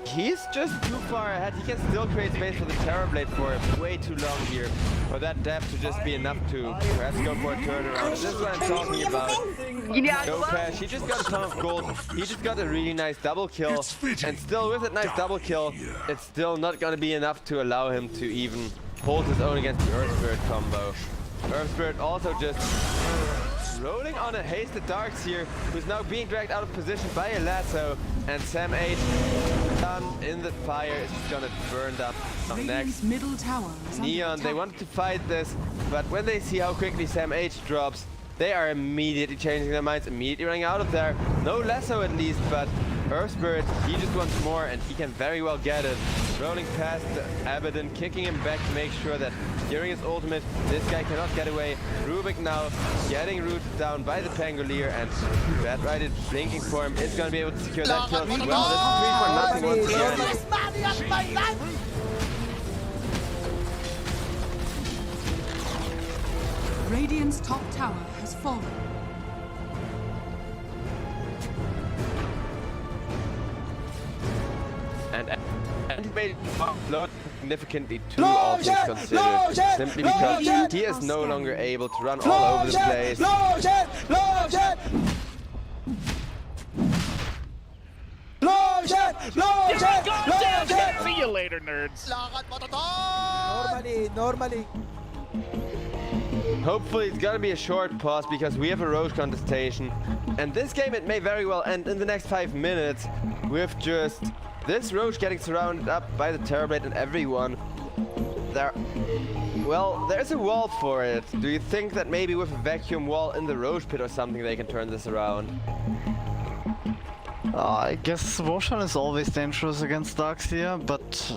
he's just too far ahead. He can still create space for the Terrorblade for way too long here. For that depth to just be enough to perhaps go for a turnaround. This is what I'm talking about. Yopash, he just got a ton of gold. He just got a really nice double kill. And still with that nice double kill, it's still not going to be enough to allow him to even hold his own against the Earth Spirit combo. Earth Spirit also just rolling on a hasted Darkseer, who's now being dragged out of position by a lasso, and Sam H done in the fire is just gonna burn up next. Middle tower is Neon, they wanted to fight this, but when they see how quickly Sam H drops, they are immediately changing their minds, immediately running out of there. No lasso at least, but Earth Spirit, he just wants more, and he can very well get it. Rolling past the Abaddon, kicking him back to make sure that during his ultimate, this guy cannot get away. Rubik now getting rooted down by the Pangolier, and Bad Right is blinking for him. Is going to be able to secure that kill as well. This is 3 for nothing once again. Radiant's top tower has fallen. And he made it load significantly too, all things considered, simply because he is no longer able to run all over the place. See you later, nerds. Normally. Hopefully it's gonna be a short pause because we have a Roche contestation, and this game it may very well end in the next 5 minutes with just this Roche getting surrounded up by the Terrorblade and everyone. There's a wall for it. Do you think that maybe with a vacuum wall in the Roche pit or something they can turn this around? I guess Roshan is always dangerous against Darkseer, but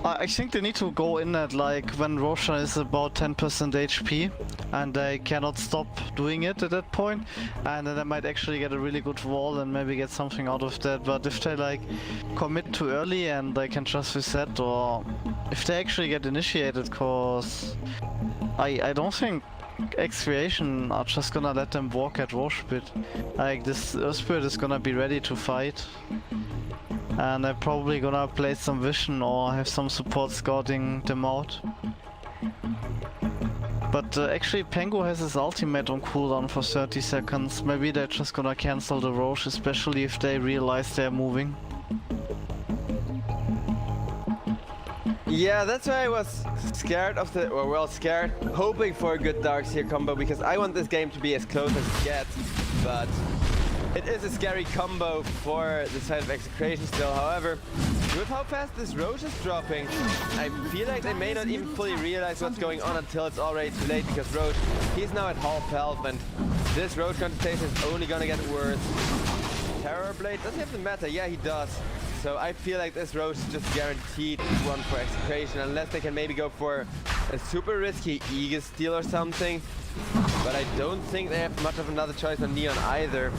I think they need to go in at like when Roshan is about 10% HP and they cannot stop doing it at that point, and then they might actually get a really good wall and maybe get something out of that. But if they like commit too early and they can just reset, or if they actually get initiated, cause I don't think Execration are just gonna let them walk at Roche bit. Like this Spirit is gonna be ready to fight. And they're probably gonna place some vision or have some support scouting them out. But actually Pengu has his ultimate on cooldown for 30 seconds. Maybe they're just gonna cancel the Roche, especially if they realize they're moving. Yeah, that's why I was scared of the, or well, scared, hoping for a good Darkseer combo, because I want this game to be as close as it gets, but it is a scary combo for the side of Execration still. However, with how fast this Roche is dropping, I feel like they may not even fully realize what's going on until it's already too late, because Roche, he's now at half health, and this Roche contestation is only gonna get worse. Terrorblade, does he have the meta? Yeah, he does. So I feel like this Roche is just guaranteed one for Execration, unless they can maybe go for a super risky Aegis steal or something. But I don't think they have much of another choice on Neon either.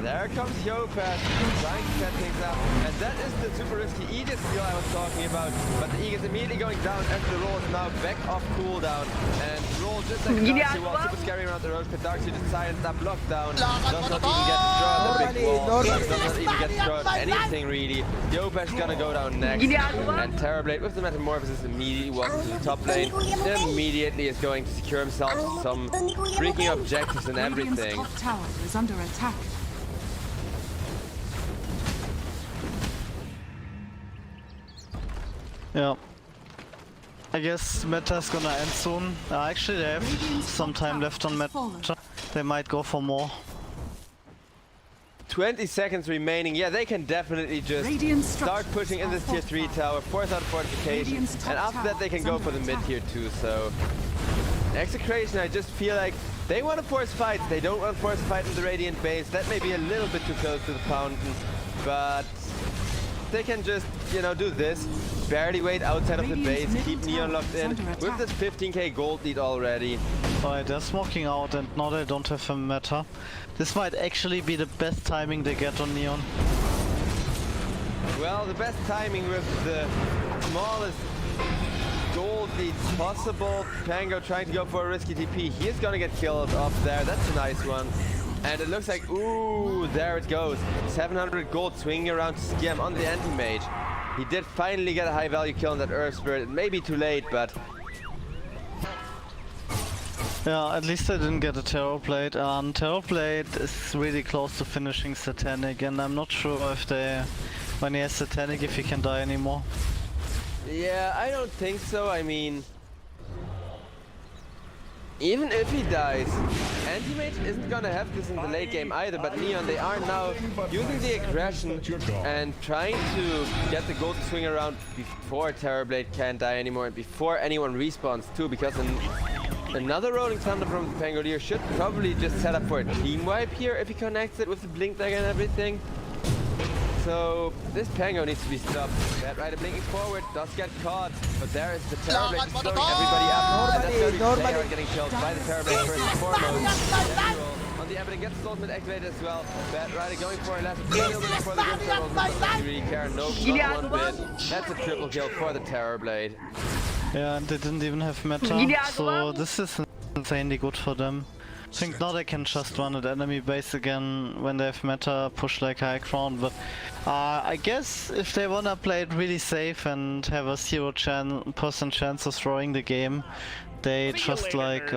There comes Yopaz, trying to set things up, and that is the super risky Aegis steal I was talking about. But the Aegis immediately going down as the roll is now back off cooldown, and roll just like Darkseer was super scary around the Roche, but Darkseer just silenced that lockdown. Does not even get destroyed on the big wall, does not even get destroyed anything really. Yopaz is gonna go down next, and Terrorblade with the Metamorphosis immediately walks into the top lane, immediately is going to secure himself some freaking objectives and Radiant's everything. top tower is under attack. Yeah. I guess meta's gonna end soon. Actually they have some time left on meta. They might go for more. 20 seconds remaining. Yeah, they can definitely just start pushing in this tier 3 tower, force out fortification, and after that they can go for the mid tier 2. So Execration, I just feel like they want to force fights. They don't want to force fight in the Radiant base. That may be a little bit too close to the fountain, but they can just, you know, do this. Barely wait outside of the base, keep Neon locked in with this 15k gold lead already. Alright, they're smoking out and now they don't have a meta. This might actually be the best timing they get on Neon. Well, the best timing with the smallest gold lead possible. Pango trying to go for a risky TP. He is gonna get killed off there. That's a nice one. And it looks like, ooh, there it goes. 700 gold swinging around to Skiem on the anti-mage. He did finally get a high value kill on that Earth Spirit. It may be too late, but... Yeah, at least I didn't get a Terrorblade. Terrorblade is really close to finishing Satanic, and I'm not sure if they, when he has Satanic, if he can die anymore. Yeah, I don't think so. I mean, even if he dies, Anti-Mage isn't gonna have this in the late game either, but Neon, they are now using the aggression and trying to get the gold to swing around before Terrorblade can't die anymore and before anyone respawns too, because another Rolling Thunder from the Pangolier should probably just set up for a team wipe here if he connects it with the Blink Dagger and everything. So this Pango needs to be stopped. Bad Rider blinking forward, does get caught, but there is the Terrorblade slowing everybody up, and that's going to be Player getting killed by the Terrorblade first and foremost. On the Abbot gets his ultimate activated as well. Bad Rider going for a last kill for the Grimstone, doesn't really care, no, not one bit. That's a triple kill for the Terrorblade. Yeah, and they didn't even have meta, so this is insanely good for them. I think now they can just run at enemy base again when they have meta, push like high ground, but I guess if they wanna play it really safe and have a 0% chance of throwing the game, they just like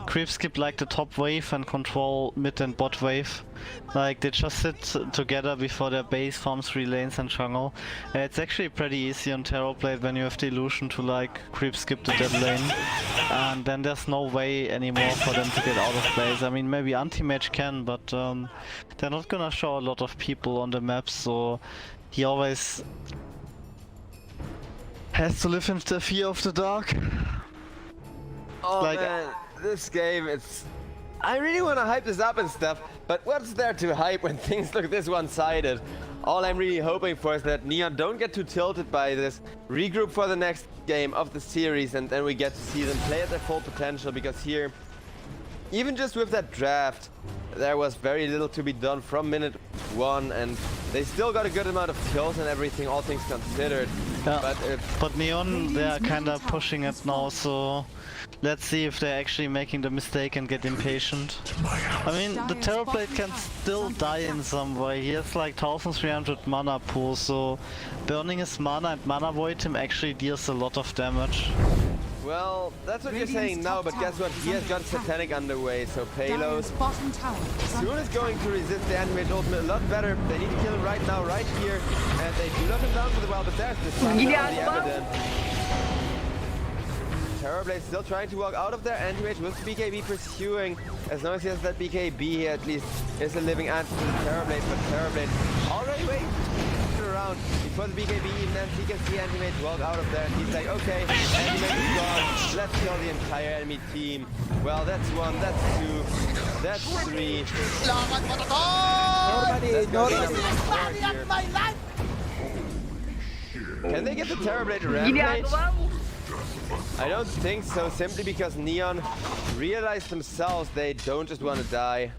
creep skip like the top wave and control mid and bot wave. Like they just sit together before their base forms 3 lanes and jungle. It's actually pretty easy on Terrorblade when you have the illusion to like creep skip the dead lane. And then there's no way anymore for them to get out of place. I mean, maybe anti-mage can, but they're not gonna show a lot of people on the map, so he always has to live in the fear of the dark. Oh like, man, this game, I really want to hype this up and stuff, but what's there to hype when things look this one-sided? All I'm really hoping for is that Neon don't get too tilted by this, regroup for the next game of the series, and then we get to see them play at their full potential, because here, even just with that draft, there was very little to be done from minute 1, and they still got a good amount of kills and everything, all things considered. Yeah. But Neon, they're kinda pushing it now, so let's see if they're actually making the mistake and get impatient. I mean, the Terrorblade can still die in some way. He has like 1300 mana pool, so burning his mana and mana void him actually deals a lot of damage. Well, that's what you're saying now, but guess what? He has got Satanic underway, so Palos soon is going to resist the Animate ultimate a lot better. They need to kill him right now, right here, and they do knock him down for the while, but there's this one already evident. Terrorblade still trying to walk out of there. Anti-Mage with BKB pursuing. As long as he has that BKB, he at least is a living answer to the Terrorblade, but Terrorblade already waiting around before the BKB even ends. He can see Anti-Mage walk out of there, and he's like, okay, Anti-Mage is gone. Let's kill the entire enemy team. Well, that's 1, that's 2, that's 3. Can they get the Terrorblade Rampage? I don't think so, simply because Neon realized themselves they don't just want to die.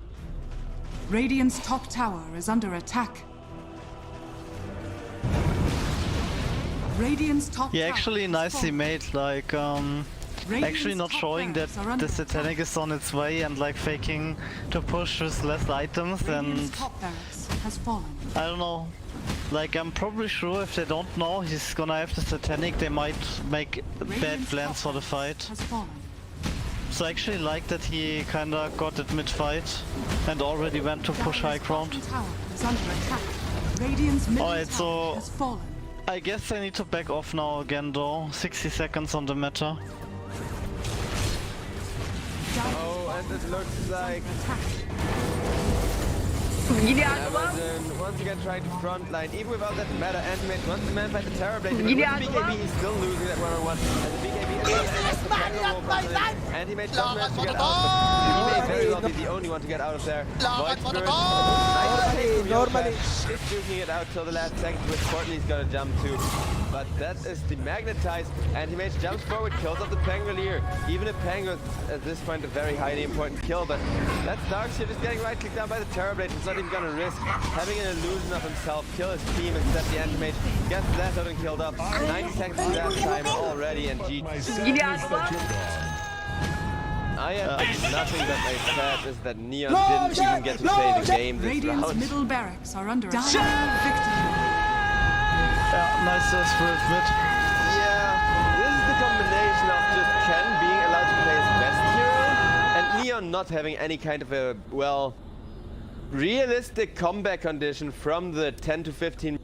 Radiant's top tower is under attack. Radiant's top He tower actually is nicely falling. made like actually not top showing that barracks are under the Satanic is on its way and like faking to push with less items, and Radiant's top barracks has fallen. I don't know. Like, I'm probably sure if they don't know he's gonna have the Satanic, they might make bad Radiant's plans for top the fight. has fallen. So I actually like that he kinda got it mid-fight and already went to push high Dire's ground. bottom tower is under attack. Radiant's middle Alright, tower so has fallen. I guess I need to back off now again though. 60 seconds on the meta. Oh, and it looks like Attack. Amazon once again trying to frontline, even without that meta. Anti-Mage wants to man-fight the Terrorblade, but with the BKB he's still losing that one-on-one. And the BKB is the Anti-Mage doesn't manage to get out, but he may very well be the only one to get out of there. Void Spirit, normally just juking it out till the last second, which Courtney's gonna jump to. But that is demagnetized. Anti-Mage jumps forward, kills off the Pangolier. Even a Pango at this point a very highly important kill, but that's Darkseer just getting right-clicked down by the Terrorblade. He's not even gonna risk having an illusion of himself, kill his team, instead the Anti-Mage gets that out and killed up. 90 seconds of that time already, and GG. I have nothing that I said is that Neon didn't even get to play the game this Radiant's round. middle barracks are under attack. Victory. Yeah, nice spirit mid. Yeah, this is the combination of just Ken being allowed to play his best hero and Neon not having any kind of a, well, realistic comeback condition from the 10 to 15.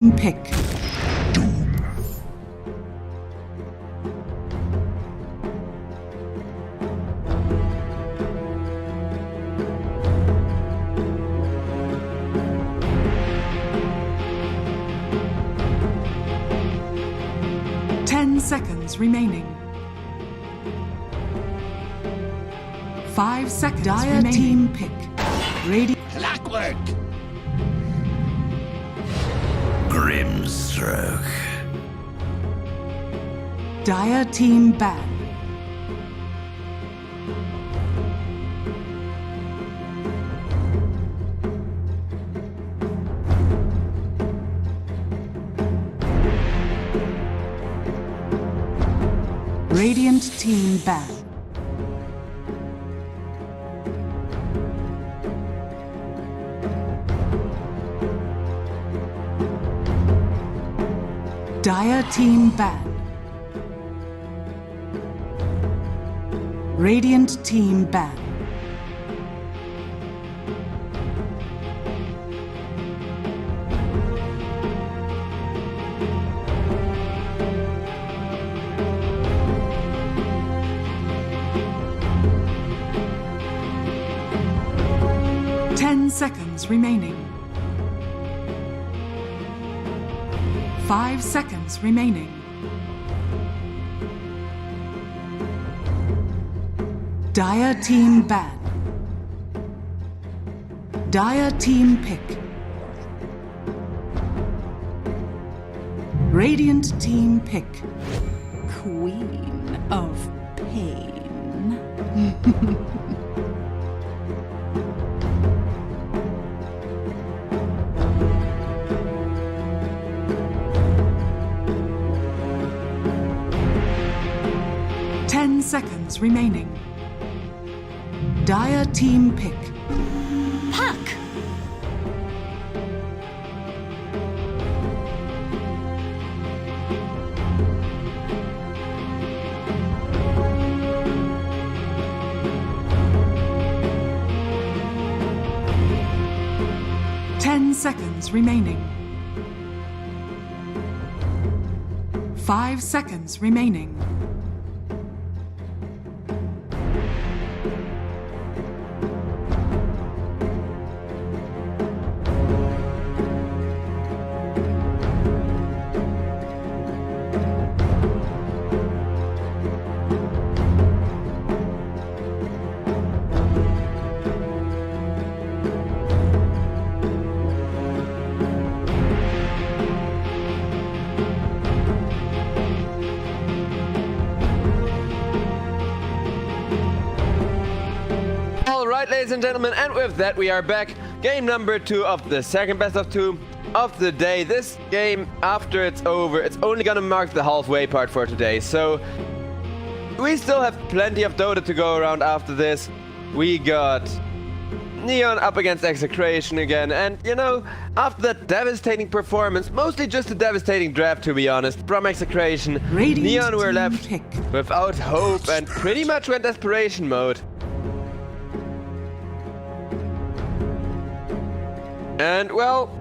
pick. Seconds remaining. 5 seconds. Dire remaining. Team pick. Ready. Clockwork! Grimstroke. Dire team ban. Radiant team ban. Dire team ban. Radiant team ban. Seconds remaining. 5 seconds remaining. Dire team ban. Dire team pick. Radiant team pick. Queen of pain. 10 seconds remaining. Dire team pick. Puck! Seconds remaining. 5 seconds remaining. Ladies and gentlemen, and with that we are back. Game number 2 of the second best of 2 of the day. This game, after it's over, it's only gonna mark the halfway part for today. So we still have plenty of Dota to go around after this. We got Neon up against Execration again, and you know, after that devastating performance, mostly just a devastating draft to be honest, from Execration, Neon were left without hope and pretty much went desperation mode. And well,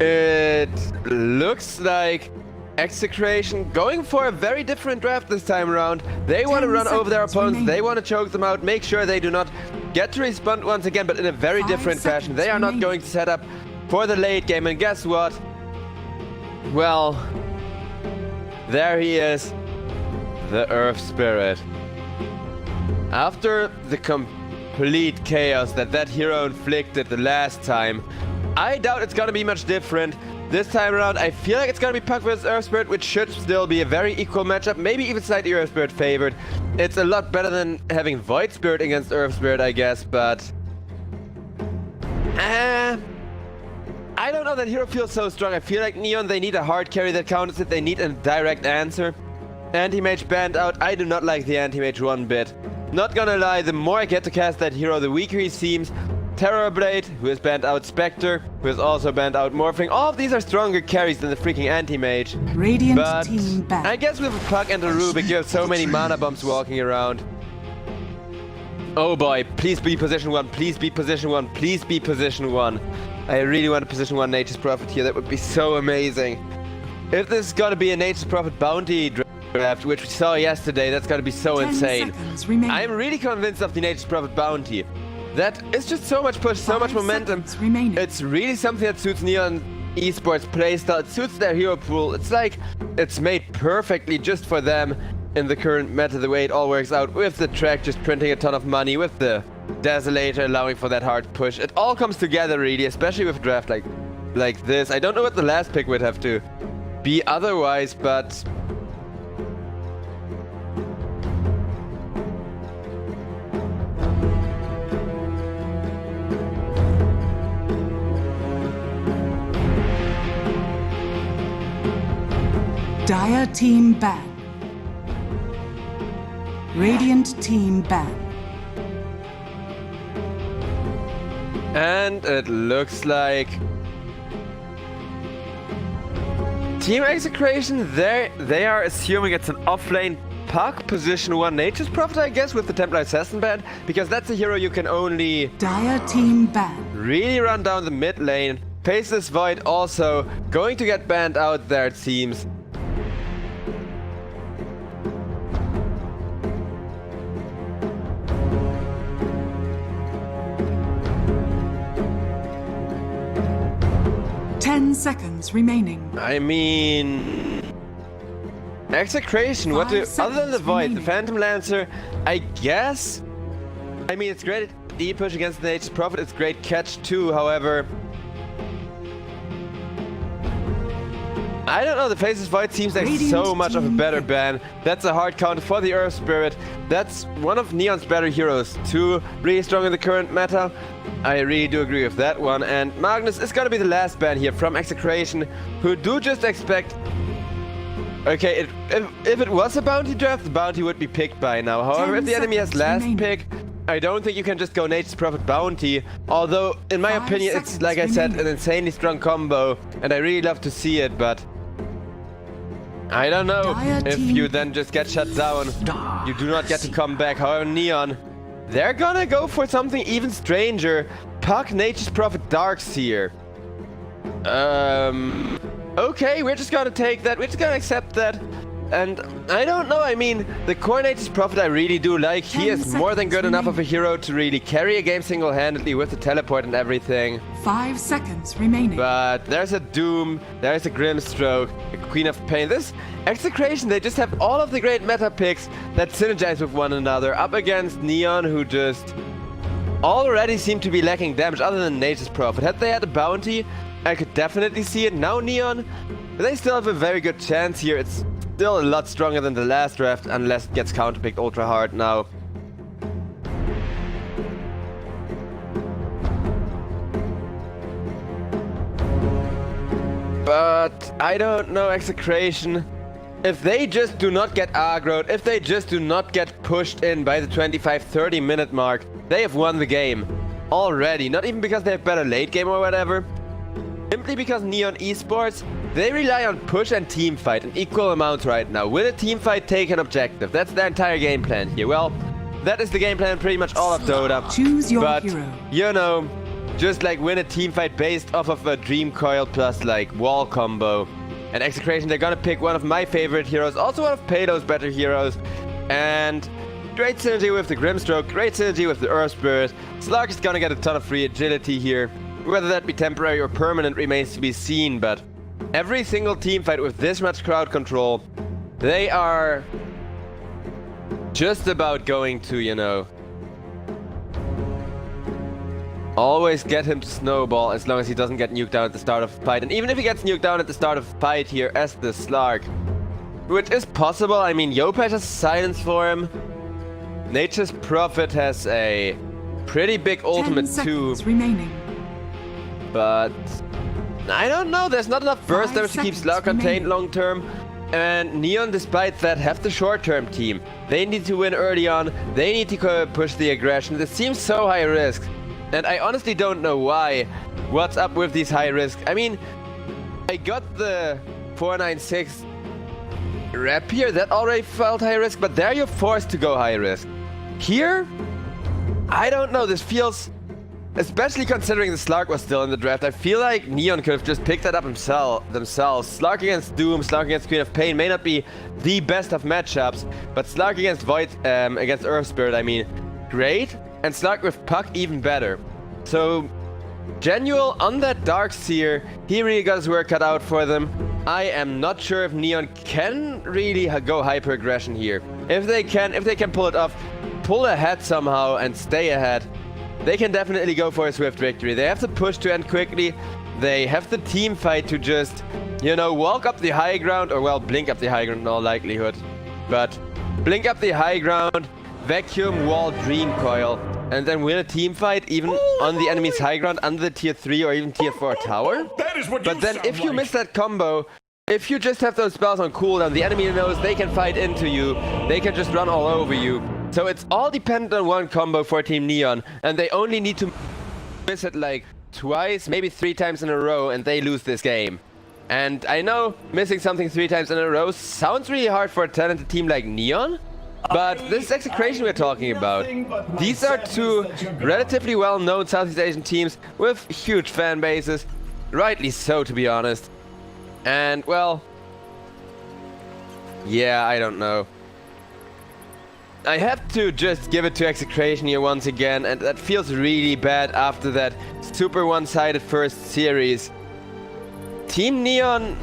it looks like Execration going for a very different draft this time around. They want to run over their opponents, they want to choke them out, make sure they do not get to respawn once again, but in a very different fashion. They are not going to set up for the late game, and guess what? Well, there he is, the Earth Spirit. After the complete chaos that hero inflicted the last time, I doubt it's gonna be much different. This time around, I feel like it's gonna be Puck vs Earth Spirit, which should still be a very equal matchup, maybe even slightly Earth Spirit favored. It's a lot better than having Void Spirit against Earth Spirit, I guess, but I don't know, that hero feels so strong. I feel like Neon, they need a hard carry that counters it, they need a direct answer. Anti-Mage banned out, I do not like the Anti-Mage one bit. Not gonna lie, the more I get to cast that hero, the weaker he seems. Terrorblade, who has banned out Spectre, who has also banned out Morphling. All of these are stronger carries than the freaking Anti-Mage. Radiant but team back. I guess with a Puck and a Rubik, you have so many mana bombs walking around. Oh boy, please be position 1, please be position 1, please be position 1. I really want a position 1 Nature's Prophet here, that would be so amazing. If this is gonna be a Nature's Prophet bounty draft, which we saw yesterday, that's gonna be so 10 insane. seconds remaining. I'm really convinced of the Nature's Prophet bounty. That is just so much push, so much 5 momentum. seconds remaining. It's really something that suits Neon Esports playstyle, it suits their hero pool. It's like, it's made perfectly just for them in the current meta, the way it all works out, with the track just printing a ton of money, with the Desolator allowing for that hard push. It all comes together really, especially with a draft like this. I don't know what the last pick would have to be otherwise, but Dire team ban. Radiant team ban. and it looks like Team Execration, they are assuming it's an offlane Puck, position 1 Nature's Prophet, I guess, with the Templar Assassin ban, because that's a hero you can only Dire team ban. really run down the mid lane. Faceless Void also going to get banned out there, it seems. Seconds remaining. I mean, Execration, what do, 5 other than the seconds Void, the remaining. Phantom Lancer, I guess? I mean, it's great D-push against the Nature's Prophet, it's great catch too, however, I don't know, the Faceless Void seems like Radiant so much of a team better hit. ban. That's a hard counter for the Earth Spirit. That's one of Neon's better heroes too. Really strong in the current meta. I really do agree with that one. And Magnus is gonna be the last ban here from Execration, who do just expect... Okay, if it was a bounty draft, the bounty would be picked by now. However, 10 if the enemy has seconds last remaining. pick, I don't think you can just go Nature's Prophet bounty. Although, in my 5 opinion, it's, seconds like I said, an remaining. insanely strong combo. And I really love to see it, but... I don't know Dire if team you then just get shut down, you do not get to come back. However, Neon, they're gonna go for something even stranger. Puck Nature's Prophet Darkseer. Okay, we're just gonna take that, we're just gonna accept that. And I don't know, I mean, the core Nature's Prophet I really do like. He 10 is more than good seconds enough of a hero to really carry a game single-handedly with the teleport and everything. 5 seconds remaining. But there's a Doom, there's a Grimstroke, a Queen of Pain. This Execration, they just have all of the great meta picks that synergize with one another up against Neon, who just already seem to be lacking damage other than Nature's Prophet. Had they had a bounty, I could definitely see it. Now Neon, they still have a very good chance here. It's still a lot stronger than the last draft, unless it gets counterpicked ultra hard now. But I don't know, Execration. If they just do not get aggroed, if they just do not get pushed in by the 25-30 minute mark, they have won the game already. Not even because they have better late game or whatever. Simply because Neon Esports, they rely on push and team fight in equal amounts right now. Will a team fight take an objective? That's their entire game plan here. Well, that is the game plan pretty much all of Dota. Choose your But, hero. you know, just like win a team fight based off of a Dream Coil plus like wall combo. And Execration, they're gonna pick one of my favorite heroes, also one of Paylo's better heroes. And great synergy with the Grimstroke, great synergy with the Earth Spirit. Slark is gonna get a ton of free agility here. Whether that be temporary or permanent remains to be seen, but every single team fight with this much crowd control, they are just about going to, you know, always get him to snowball as long as he doesn't get nuked down at the start of the fight. And even if he gets nuked down at the start of the fight here as the Slark, which is possible. I mean, Yopaj has silence for him. Nature's Prophet has a pretty big 10 ultimate too. seconds remaining. But I don't know, there's not enough burst 5 damage to keep seconds Slark contained remaining. long term. And Neon, despite that, have the short term team. They need to win early on, they need to push the aggression. This seems so high risk. And I honestly don't know why. What's up with these high risks? I mean, I got the 496 rep here, that already felt high risk, but there you're forced to go high risk. Here, I don't know, this feels... Especially considering the Slark was still in the draft, I feel like Neon could have just picked that up themselves. Slark against Doom, Slark against Queen of Pain may not be the best of matchups, but Slark against Void, against Earth Spirit, I mean, great. And Slark with Puck, even better. So, Genuel on that Dark Seer, he really got his work cut out for them. I am not sure if Neon can really go hyper aggression here. If they can pull it off, pull ahead somehow and stay ahead, they can definitely go for a swift victory. They have to push to end quickly. They have the team fight to just, you know, walk up the high ground, or well, blink up the high ground in all likelihood. But blink up the high ground, vacuum wall dream coil, and then win a team fight even on the enemy's high ground under the tier 3 or even tier 4 tower. But then if you miss that combo, if you just have those spells on cooldown, the enemy knows they can fight into you, they can just run all over you. So it's all dependent on one combo for Team Neon, and they only need to miss it like twice, maybe 3 times in a row, and they lose this game. And I know missing something 3 times in a row sounds really hard for a talented team like Neon, but this is Execration we're talking about. These are 2 relatively well-known Southeast Asian teams with huge fan bases, rightly so to be honest. And well, yeah, I don't know. I have to just give it to Execration here once again, and that feels really bad after that super one-sided first series. Team Neon,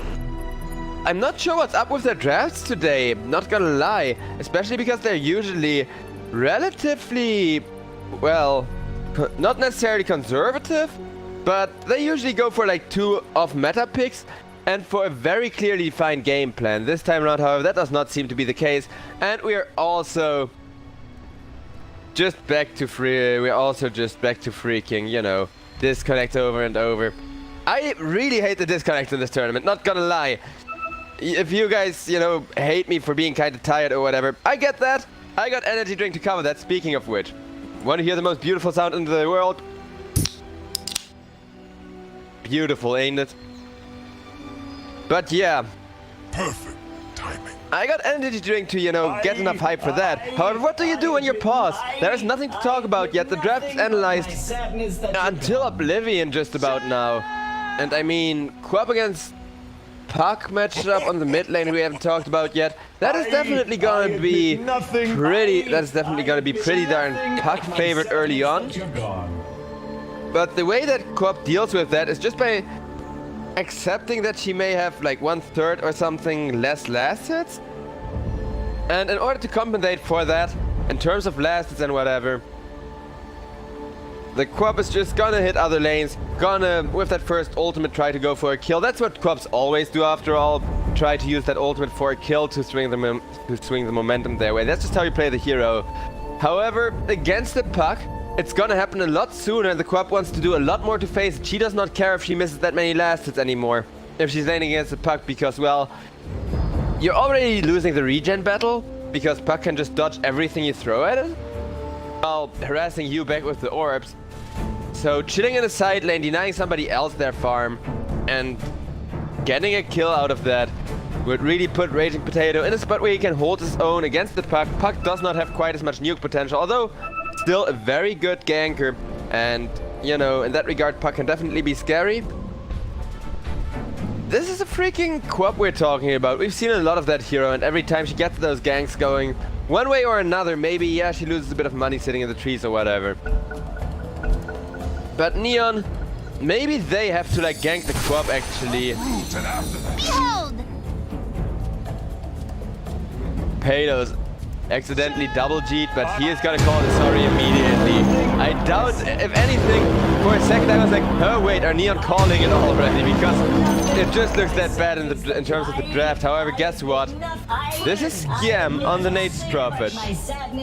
I'm not sure what's up with their drafts today, not gonna lie. Especially because they're usually relatively, well, not necessarily conservative, but they usually go for like 2 off-meta picks and for a very clearly defined game plan. This time around, however, that does not seem to be the case. And we are also just back to freaking, you know, disconnect over and over. I really hate the disconnect in this tournament, not gonna lie. If you guys, you know, hate me for being kind of tired or whatever, I get that. I got energy drink to cover that. Speaking of which, want to hear the most beautiful sound in the world? Beautiful, ain't it? But yeah, Perfect timing. I got energy drink to, you know, get enough hype for that. However, what do you do when you're paused? There is nothing to talk about yet. The draft is analyzed until oblivion just about now. And I mean, co-op against Puck matchup on the mid lane we haven't talked about yet. That is definitely gonna be pretty darn Puck favored early on. But the way that co-op deals with that is just by accepting that she may have like 1/3 or something less last hits. And in order to compensate for that, in terms of last hits and whatever, the co-op is just gonna hit other lanes, gonna, with that first ultimate, try to go for a kill. That's what co-ops always do after all. Try to use that ultimate for a kill to swing the momentum their way. That's just how you play the hero. However, against the Puck, it's gonna happen a lot sooner, and the co-op wants to do a lot more to face it. She does not care if she misses that many last hits anymore, if she's laning against the Puck, because, well, you're already losing the regen battle, because Puck can just dodge everything you throw at it, while harassing you back with the orbs. So chilling in the side lane, denying somebody else their farm, and getting a kill out of that would really put Raging Potato in a spot where he can hold his own against the Puck. Puck does not have quite as much nuke potential, although still a very good ganker, and, you know, in that regard, Puck can definitely be scary. This is a freaking co-op we're talking about. We've seen a lot of that hero, and every time she gets those ganks going, one way or another, maybe, yeah, she loses a bit of money sitting in the trees or whatever. But Neon, maybe they have to, like, gank the co-op, actually. Behold! Paylo's accidentally double G'd, but he is gonna call the sorry immediately. I doubt, if anything, for a second I was like, oh wait, are Neon calling it already? Because it just looks that bad in terms of the draft. However, guess what? This is Scam on the Nature's Prophet.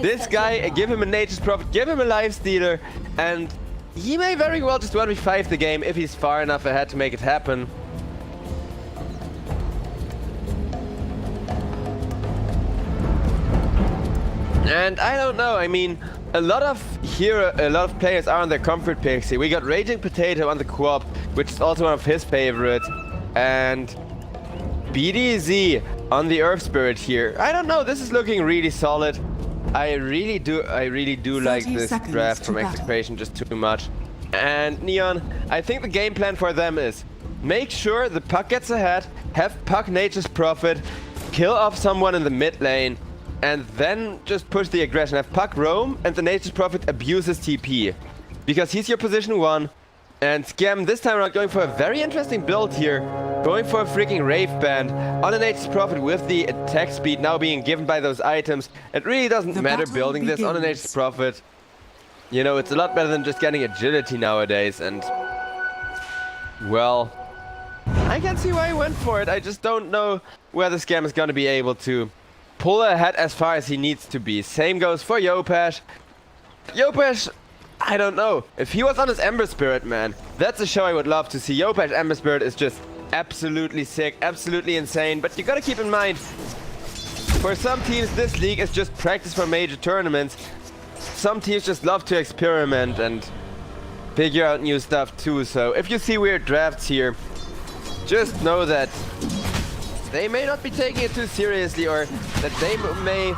This guy, give him a Nature's Prophet, give him a Lifestealer, and he may very well just 1v5 the game if he's far enough ahead to make it happen. And I don't know, I mean, a lot of players are on their comfort picks here. We got Raging Potato on the co-op, which is also one of his favorites, and BDZ on the Earth Spirit here. I don't know, this is looking really solid. I really do like this draft from Execration just too much. And Neon, I think the game plan for them is make sure the puck gets ahead, have puck Nature's Prophet, kill off someone in the mid lane, and then just push the aggression. Have puck roam and the Nature's Prophet abuses TP. Because he's your position 1. And Scam this time around going for a very interesting build here. Going for a freaking Rave Band on a Nature's Prophet with the attack speed now being given by those items. It really doesn't matter building this on a Nature's Prophet. You know, it's a lot better than just getting agility nowadays. And, well, I can see why he went for it. I just don't know whether Scam is going to be able to pull ahead as far as he needs to be. Same goes for Yopesh. Yopesh, I don't know. If he was on his Ember Spirit, man, that's a show I would love to see. Yopesh Ember Spirit is just absolutely sick, absolutely insane. But you gotta keep in mind, for some teams, this league is just practice for major tournaments. Some teams just love to experiment and figure out new stuff too. So if you see weird drafts here, just know that they may not be taking it too seriously, or that they may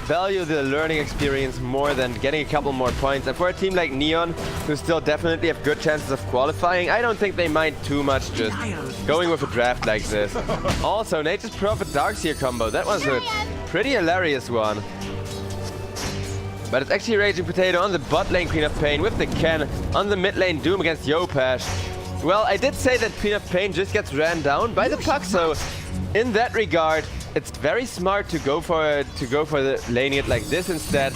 value the learning experience more than getting a couple more points. And for a team like Neon, who still definitely have good chances of qualifying, I don't think they mind too much just going with a draft like this. Also, Nature's Prophet Darkseer combo, that was a pretty hilarious one. But it's actually Raging Potato on the bot lane Queen of Pain with the Ken on the mid lane Doom against Yopesh. Well, I did say that Queen of Pain just gets ran down by the puck, so in that regard, it's very smart to go for the laning it like this instead.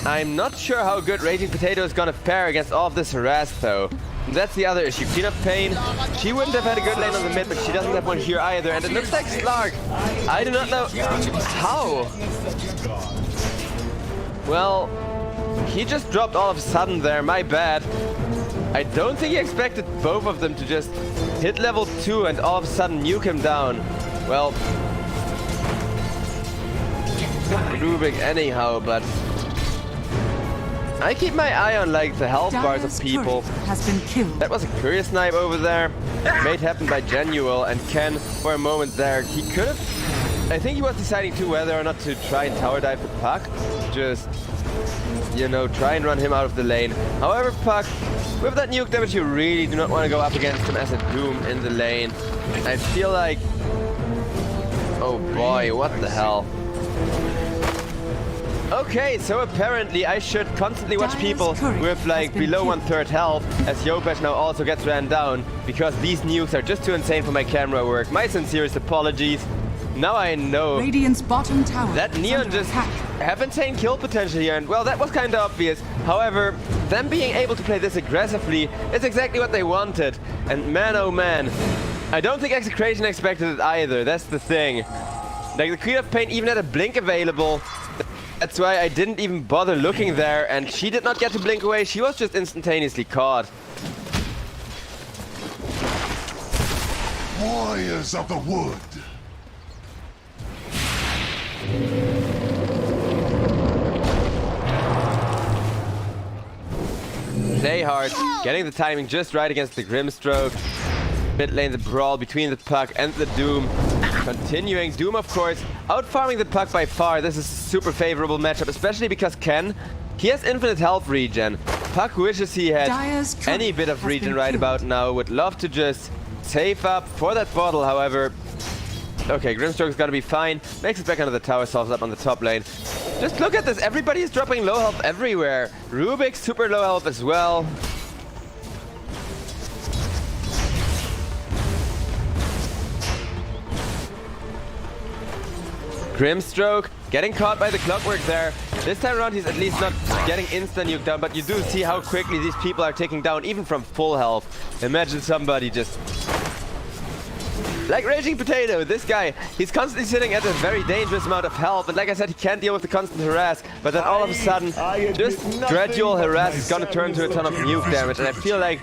I'm not sure how good Raging Potato is gonna fare against all of this harass though. And that's the other issue. Queen of Pain, she wouldn't have had a good lane on the mid, but she doesn't have one here either. And it looks like Slark. I do not know how. Well, he just dropped all of a sudden there, my bad. I don't think he expected both of them to just hit level 2 and all of a sudden nuke him down. Well, Rubik anyhow, but I keep my eye on like the health bars of people. Has been killed. That was a Courier Snipe over there, made happen by Genuel, and Ken for a moment there. He could have, I think he was deciding too whether or not to try and tower dive the puck. Just, you know, try and run him out of the lane. However, puck, with that nuke damage, you really do not want to go up against him as a Doom in the lane. I feel like, oh boy, what the hell. Okay, so apparently I should constantly watch people with like below 1/3 health, as Yopesh now also gets ran down, because these nukes are just too insane for my camera work. My sincerest apologies. Now I know Radiant's bottom tower that Neon just have insane kill potential here, and well, that was kind of obvious. However, them being able to play this aggressively is exactly what they wanted. And man, oh man, I don't think Execration expected it either. That's the thing. Like, the Queen of Pain even had a blink available. That's why I didn't even bother looking there, and she did not get to blink away. She was just instantaneously caught. Warriors of the wood. Play hard, getting the timing just right against the Grimstroke. Mid lane, the brawl between the puck and the Doom. Continuing, Doom of course, out-farming the puck by far. This is a super favorable matchup, especially because Ken, he has infinite health regen. Puck wishes he had any bit of regen right about now. Would love to just save up for that bottle, however. Okay, Grimstroke is gonna be fine. Makes it back under the tower, solves up on the top lane. Just look at this, everybody is dropping low health everywhere. Rubik, super low health as well. Grimstroke getting caught by the clockwork there. This time around he's at least not getting instant nuke down, but you do see how quickly these people are taking down even from full health. Imagine somebody just like Raging Potato. This guy, he's constantly sitting at a very dangerous amount of health, and like I said, he can't deal with the constant harass, but then all of a sudden just gradual harass is gonna turn to a ton of nuke damage, and I feel like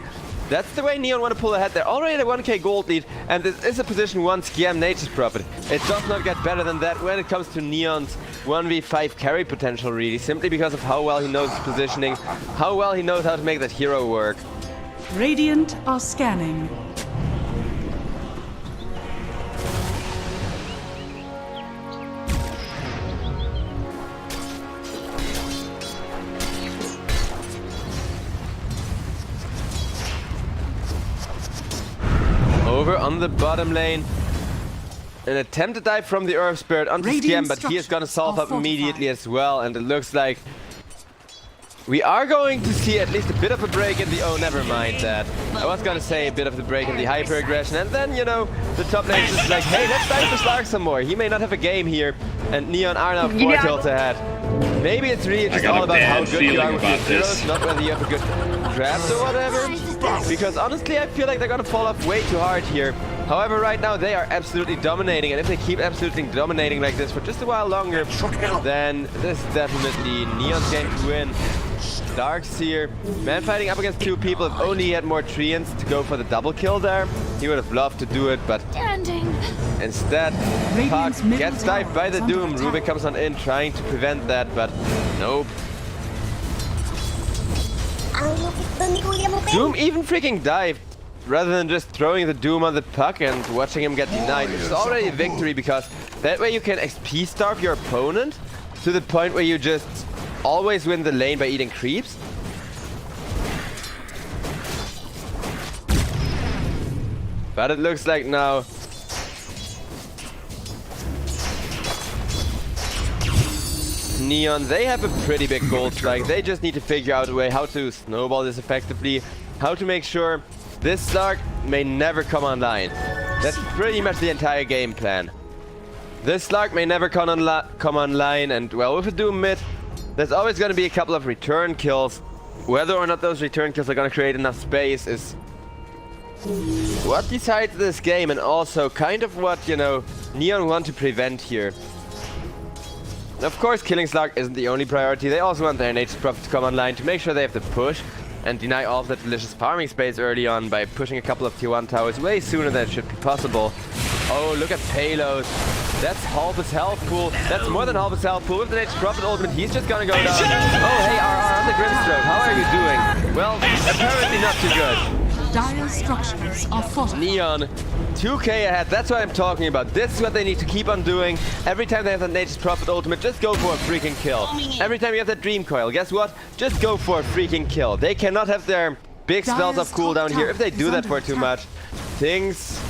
that's the way Neon want to pull ahead. They're already at a 1k gold lead, and this is a position 1 Scam Nature's Prophet. It does not get better than that when it comes to Neon's 1v5 carry potential, really, simply because of how well he knows his positioning, how well he knows how to make that hero work. Radiant are scanning. over on the bottom lane. An attempt to dive from the Earth Spirit onto Skiem, but he is gonna solve up immediately as well, and it looks like we are going to see at least a bit of a break in the... Oh, never mind that. I was gonna say a bit of the break in the hyper aggression, and then, you know, the top lane is just like, hey, let's dive for Slark some more. He may not have a game here, and Neon are now 4 kills ahead. Maybe it's really just all about how good you are with your heroes, not whether you have a good draft or whatever. Because honestly, I feel like they're gonna fall off way too hard here. However, right now they are absolutely dominating, and if they keep absolutely dominating like this for just a while longer, then this is definitely Neon's game to win. Dark's here. Man fighting up against 2 people. If only he had more treants to go for the double kill there, he would have loved to do it, but instead, Puck gets dived by the Doom. Rubik comes on in trying to prevent that, but nope. Doom even freaking dived rather than just throwing the Doom on the Puck and watching him get denied, which is already a victory, because that way you can XP starve your opponent to the point where you just always win the lane by eating creeps. But it looks like now Neon, they have a pretty big gold strike. They just need to figure out a way how to snowball this effectively, how to make sure this Slark may never come online. That's pretty much the entire game plan. This Slark may never come online, and well, with a Doom mid, there's always going to be a couple of return kills. Whether or not those return kills are going to create enough space is what decides this game, and also kind of what, you know, Neon want to prevent here. Of course, killing Slark isn't the only priority. They also want their Nature's Prophet to come online to make sure they have the push and deny all of that delicious farming space early on by pushing a couple of tier 1 towers way sooner than it should be possible. Oh, look at Payload. That's half his health pool. That's more than half his health pool. With the Nature's Prophet ultimate, he's just gonna go down. Oh, hey, RR on the Grimstroke. How are you doing? Well, apparently not too good. Dire structures are fortified. Neon, 2k ahead. That's what I'm talking about. This is what they need to keep on doing. Every time they have that Nature's Prophet ultimate, just go for a freaking kill. Every time you have that Dream Coil, guess what? Just go for a freaking kill. They cannot have their big spells off cooldown here. If they do that for too much, things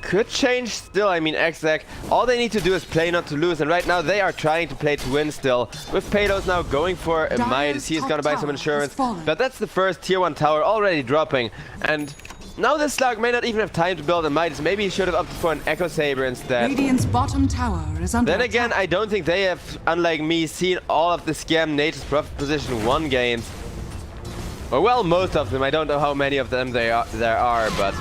could change still. I mean, Exec, all they need to do is play not to lose, and right now they are trying to play to win still. With Payload now going for a Midas, he is gonna buy some insurance, but that's the first tier 1 tower already dropping, and now this Slark may not even have time to build a Midas. Maybe he should have opted for an Echo Saber instead. Radiant's bottom tower is under Then again, attack. I don't think they have, unlike me, seen all of the Scam Nature's Prophet position 1 games. Or well, most of them. I don't know how many of them there are, but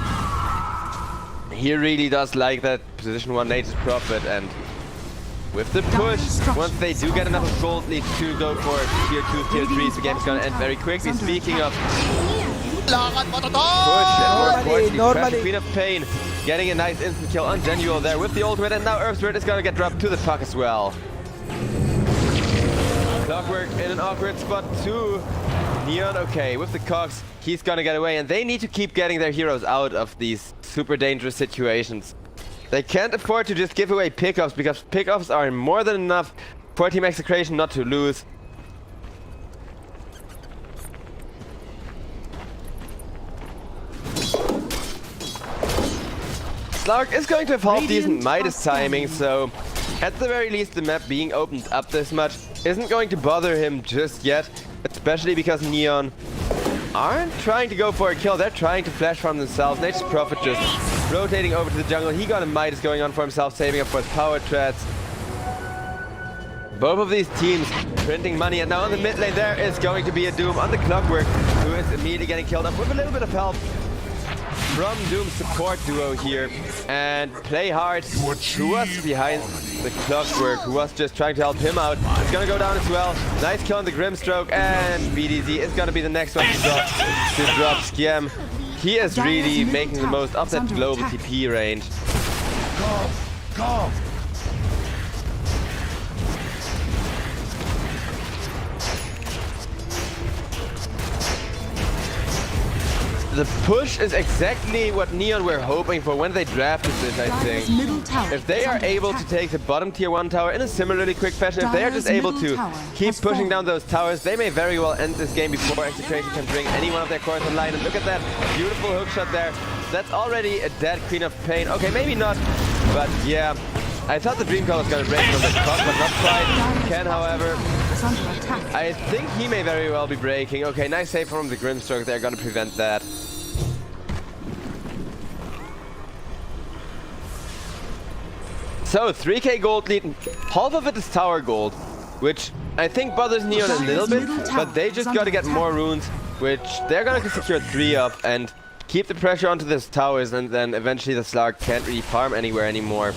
he really does like that position 1 Nature's Prophet, and with the push, once they do get enough of gold lead to go for tier 2, tier 3, the game's gonna end very quickly. Speaking of push, and more importantly, Queen of Pain getting a nice instant kill on Genual there with the ultimate, and now Earth Spirit is gonna get dropped to the Puck as well. Clockwork in an awkward spot too. Neon, okay, with the Cogs, he's gonna get away, and they need to keep getting their heroes out of these super dangerous situations. They can't afford to just give away pickoffs, because pickoffs are more than enough for Team Execration not to lose. Slark is going to have half decent Midas timing, so at the very least the map being opened up this much isn't going to bother him just yet, especially because Neon aren't trying to go for a kill, they're trying to flash from themselves. Nature's Prophet just rotating over to the jungle. He got a Midas going on for himself, saving up for his power treads. Both of these teams printing money, and now on the mid lane there is going to be a Doom on the Clockwork, who is immediately getting killed up with a little bit of help from Doom's support duo here, and Play Hard, who was behind the Clockwork, who was just trying to help him out, is gonna go down as well. Nice kill on the Grimstroke, and BDZ is gonna be the next one to drop Scam. He is really making the most of that global TP range. Go! the push is exactly what Neon were hoping for when they drafted this, I Dire's think. middle tower If they is are under able to attack. take the bottom tier 1 tower in a similarly quick fashion, if they are just Dire's able middle to tower keep has pushing fallen. down those towers, they may very well end this game before Execration can bring any one of their cores online. And look at that beautiful hook shot there. That's already a dead Queen of Pain. Okay, maybe not, but yeah. I thought the Dream Call was going to break from the clock, but not quite. Can, however, Is under attack. I think he may very well be breaking. Okay, nice save from the Grimstroke. They're going to prevent that. So, 3k gold lead. Half of it is tower gold, which I think bothers Neon a little bit, but they just got to get more runes, which they're going to secure 3 of and keep the pressure onto these towers, and then eventually the Slark can't really farm anywhere anymore.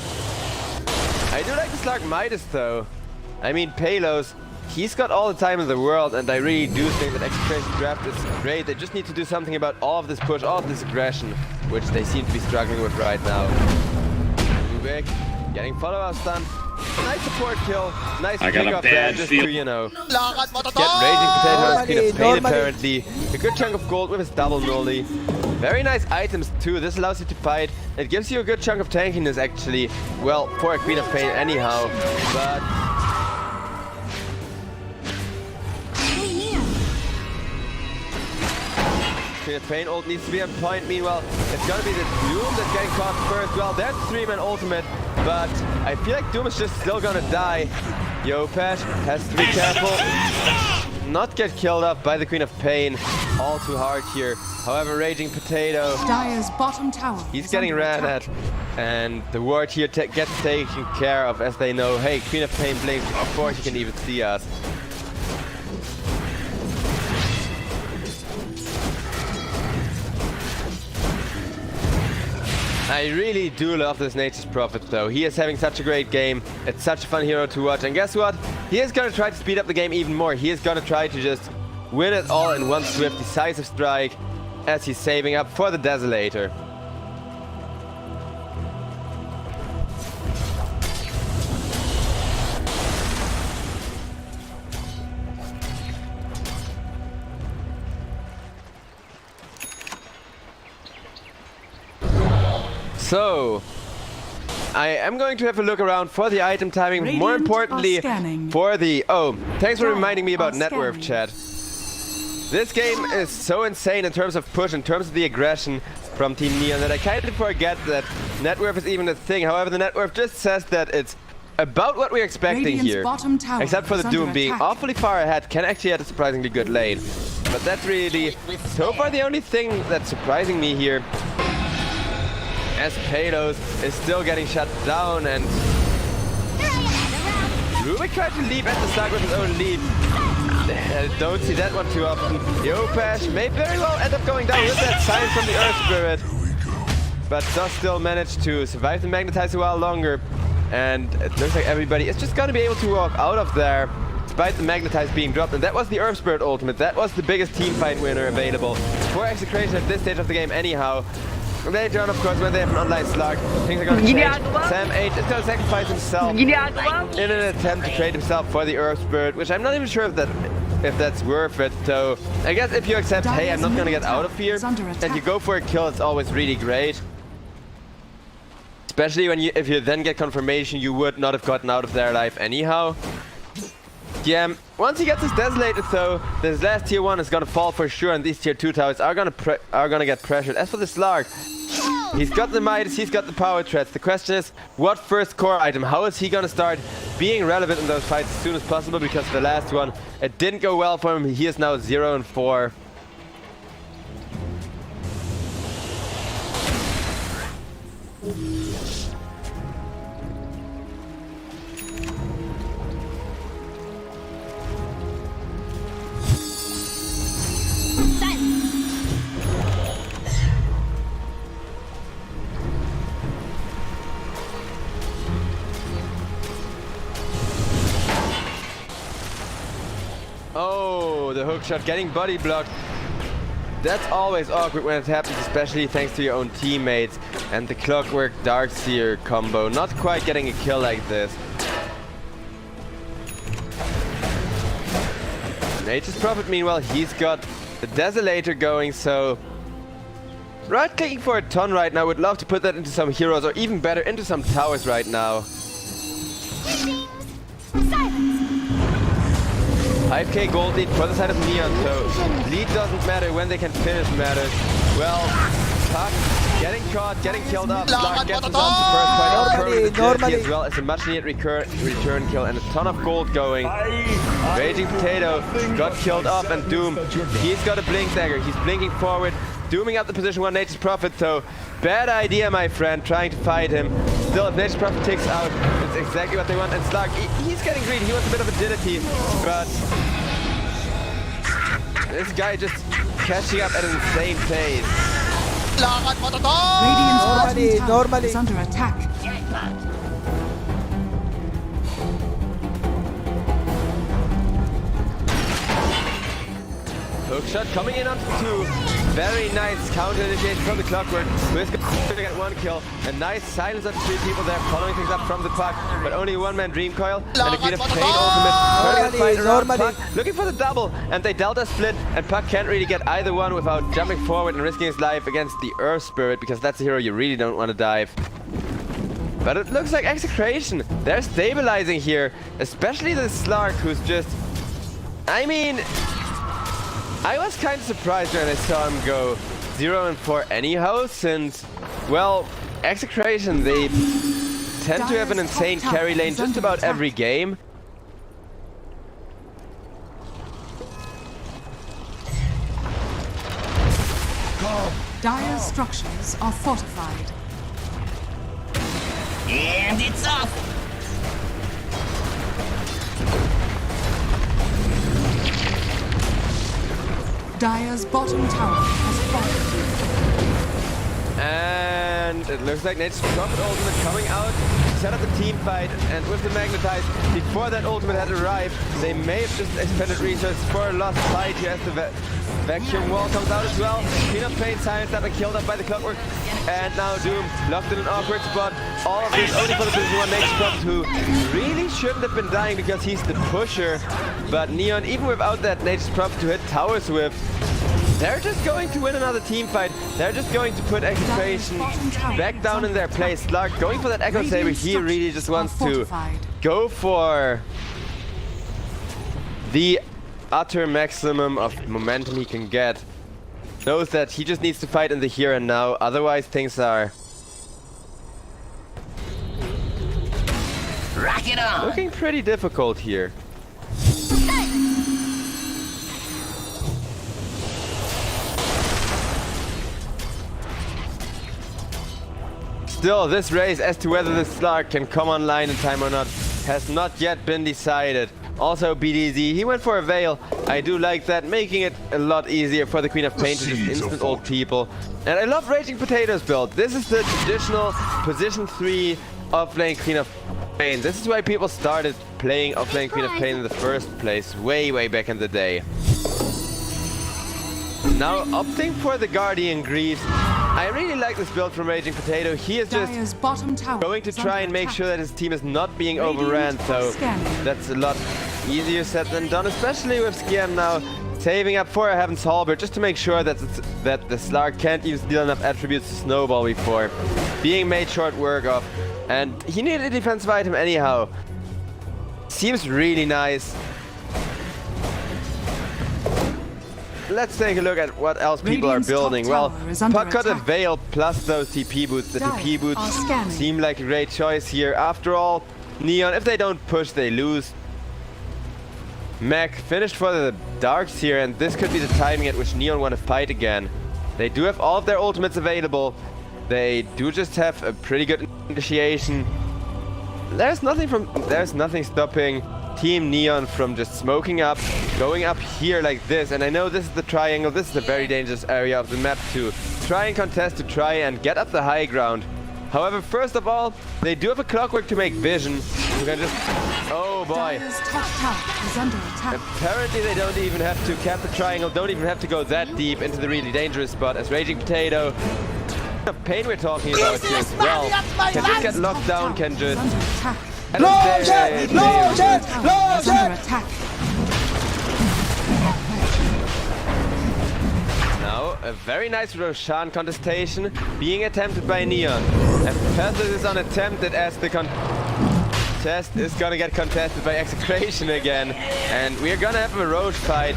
I do like the Slark Midas though. I mean, Palos, he's got all the time in the world, and I really do think that Execration draft is great. They just need to do something about all of this push, all of this aggression, which they seem to be struggling with right now. Rubik getting follow-up stun. Nice support kill. Nice pick up there just to, you know, get Raging Potato and Queen of Pain apparently. A good chunk of gold with his double nully. Very nice items too. This allows you to fight. It gives you a good chunk of tankiness actually. Well, for a Queen of Pain anyhow. But Queen of Pain ult needs to be on point. Meanwhile, it's gonna be the Doom that's getting caught first. Well, there's the 3-man ultimate, but I feel like Doom is just still gonna die. Yopesh has to be careful. Not get killed off by the Queen of Pain. All too hard here. However, Raging Potato, Dire's bottom tower. he's is getting under ran attack. at. And the ward here gets taken care of as they know, hey, Queen of Pain blinks before she can even see us. I really do love this Nature's Prophet though. He is having such a great game. It's such a fun hero to watch. And guess what? He is going to try to speed up the game even more. He is going to try to just win it all in one swift, decisive strike as he's saving up for the Desolator. So, I am going to have a look around for the item timing, Radiant more are importantly scanning. for the... Oh, thanks for Dire reminding me about are net worth, scanning. chat. This game is so insane in terms of push, in terms of the aggression from Team Neon, that I kind of forget that net worth is even a thing. However, the net worth just says that it's about what we're expecting Radiant's here. bottom tower Except for is the under Doom being attack. awfully far ahead, can actually have a surprisingly good lane. But that's really, so far, the only thing that's surprising me here, as Palos is still getting shut down, and Rubik tried to leap at the start with his own leap. I don't see that one too often. Yopesh may very well end up going down with that sign from the Earth Spirit, but does still manage to survive the Magnetize a while longer. And it looks like everybody is just gonna be able to walk out of there despite the Magnetize being dropped. And that was the Earth Spirit ultimate. That was the biggest team fight winner available for Execration at this stage of the game anyhow. Later on, of course, when they have an online slug, things are going to change. Sam 8 is going to sacrifice himself in an attempt to trade himself for the Earth Spirit, which I'm not even sure if that's worth it. So I guess if you accept, hey, I'm not going to get out of here, and you go for a kill, it's always really great. Especially when if you then get confirmation you would not have gotten out of there alive anyhow. Yeah, once he gets his Desolator though, this last tier 1 is gonna fall for sure, and these tier 2 towers are gonna get pressured. As for the Slark, he's got the Midas, he's got the power threats. The question is, what first core item? How is he gonna start being relevant in those fights as soon as possible? Because the last one, it didn't go well for him. He is now 0-4. Oh, the hook shot getting body blocked. That's always awkward when it happens, especially thanks to your own teammates. And the Clockwork Darkseer combo, not quite getting a kill like this. Nature's Prophet, meanwhile, he's got the Desolator going, so Right clicking for a ton right now. Would love to put that into some heroes or even better into some towers right now. Silence. 5k gold lead for the side of Neon, so lead doesn't matter, when they can finish matters. Well, Puck getting caught, getting killed off. Slark gets himself the first point of permanent agility as well as a much needed return kill and a ton of gold going. Raging Potato got killed off and Doom, he's got a blink dagger, he's blinking forward, dooming up the position 1 Nature's Prophet, so bad idea my friend, trying to fight him. Still, if Nature's Prophet takes out, it's exactly what they want, and Slark, he's getting greedy, he wants a bit of agility, but this guy just catching up at an insane pace. Radiant's bottom tower is under attack. Hookshot coming in onto 2. Very nice counter initiation from the Clockwork. Who's going to get 1 kill. A nice silence of 3 people there, following things up from the Puck. But only 1-man Dream Coil. And a Queen of Pain ultimate. Turning the fight around Puck. Looking for the double. And they Delta split. And Puck can't really get either one without jumping forward and risking his life against the Earth Spirit. Because that's a hero you really don't want to dive. But it looks like Execration. They're stabilizing here. Especially the Slark, who's just... I mean... I was kind of surprised when I saw him go 0-4 anyhow, since, well, Execration, they tend to have an insane carry lane just about every game. Dire's structures are fortified. And it's off. Dire's bottom tower has fallen. And it looks like Nature's Prophet ultimate coming out, set up the team fight, and with the Magnetize, before that ultimate had arrived, they may have just expended resources for a lost fight here as the vacuum wall comes out as well. Queen of Pain silenced up and killed up by the Clockwork, and now Doom locked in an awkward spot. All of this only for the position 1 Nature's Prophet, who really shouldn't have been dying because he's the pusher, but Neon, even without that Nature's Prophet to hit towers with, they're just going to win another team fight. They're just going to put Execration back down in their place. Slark going for that Echo Saber. He really just wants to go for the utter maximum of momentum he can get. Knows that he just needs to fight in the here and now. Otherwise, things are Rock it on. looking pretty difficult here. Still, this race as to whether the Slark can come online in time or not has not yet been decided. Also, BDZ, he went for a Veil. I do like that, making it a lot easier for the Queen of Pain to just instant ult people. And I love Raging Potatoes build. This is the traditional position 3 offlane Queen of Pain. This is why people started playing offlane Queen of Pain in the first place, way back in the day. Now, opting for the Guardian Greaves. I really like this build from Raging Potato. He is just going to try and make sure that his team is not being overran, so that's a lot easier said than done, especially with Skian now saving up for a Heaven's Halberd just to make sure that the Slark can't even steal enough attributes to snowball before being made short work of. And he needed a defensive item anyhow. Seems really nice. Let's take a look at what else people are building. Well, Puck got a Veil plus those TP boots. The TP boots seem like a great choice here. After all, Neon, if they don't push, they lose. Mech finished for the Darks here, and this could be the timing at which Neon want to fight again. They do have all of their ultimates available. They do just have a pretty good initiation. There's nothing stopping Team Neon from just smoking up, going up here like this. And I know this is the triangle, this is a very dangerous area of the map to try and contest, to try and get up the high ground. However, first of all, they do have a Clockwork to make vision. You can just... oh boy. Apparently they don't even have to cap the triangle, don't even have to go that deep into the really dangerous spot as Raging Potato. The pain we're talking about here as well. Can just get locked down, can just... Now, a very nice Roshan contestation being attempted by Neon. And Pathos is unattempted as the contest is gonna get contested by Execration again. And we're gonna have a Roche fight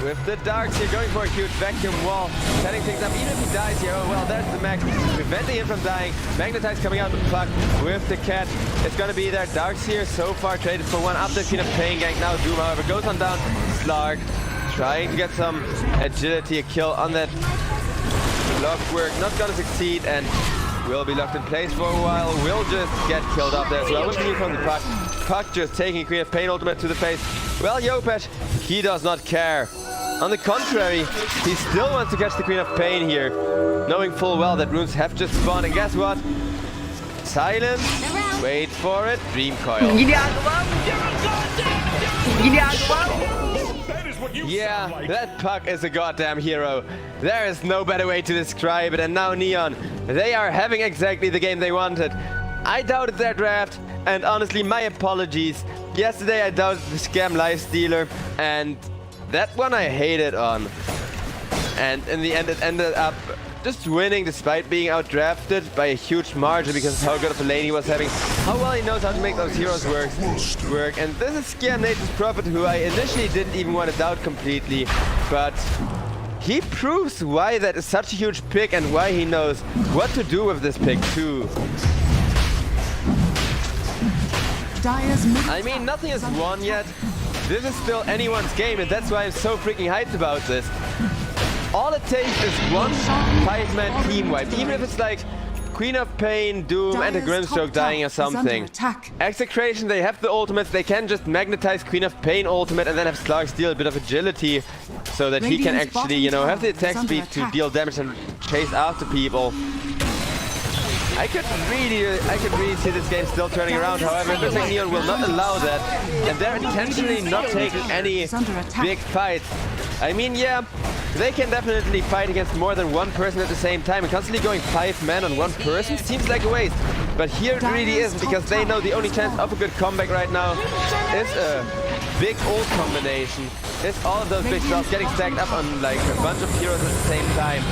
with the Darks here going for a huge vacuum wall, setting things up. Even if he dies here, oh well, there's the Max, preventing him from dying. Magnetize coming out with the puck with the cat. It's gonna be there. Darks here so far traded for one up the Queen of Pain gank. Now Doom, however, goes on down. Slark trying to get some agility, a kill on that blockwork, not gonna succeed, and will be locked in place for a while. Will just get killed up there as well with the from the puck. Puck just taking Queen of Pain ultimate to the face. Well, Jopesh, he does not care. On the contrary, he still wants to catch the Queen of Pain here, knowing full well that runes have just spawned. And guess what? Silence. Wait for it. Dream Coil. Yeah, that Puck is a goddamn hero. There is no better way to describe it. And now Neon, they are having exactly the game they wanted. I doubted their draft, and honestly, my apologies. Yesterday I doubted the scam lifestealer, and that one I hated on. And in the end it ended up just winning despite being outdrafted by a huge margin because of how good of a lane he was having, how well he knows how to make those heroes work. And this is Scam Nature's Prophet, who I initially didn't even want to doubt completely, but he proves why that is such a huge pick and why he knows what to do with this pick too. I mean, nothing is won yet. This is still anyone's game, and that's why I'm so freaking hyped about this. All it takes is one 5-man team wipe, even if it's like Queen of Pain, Doom, and a Grimstroke dying or something. Execration, they have the ultimates, they can just magnetize Queen of Pain ultimate and then have Slark steal a bit of agility so that he can actually, you know, have the attack speed to deal damage and chase after people. I could really see this game still turning around. However, it looks like Neon will not allow that, and they're intentionally not taking any big fights. I mean, yeah, they can definitely fight against more than one person at the same time, and constantly going 5 men on one person seems like a waste. But here it really isn't, because they know the only chance of a good comeback right now is a big ult combination. It's all of those big spells getting stacked up on like a bunch of heroes at the same time.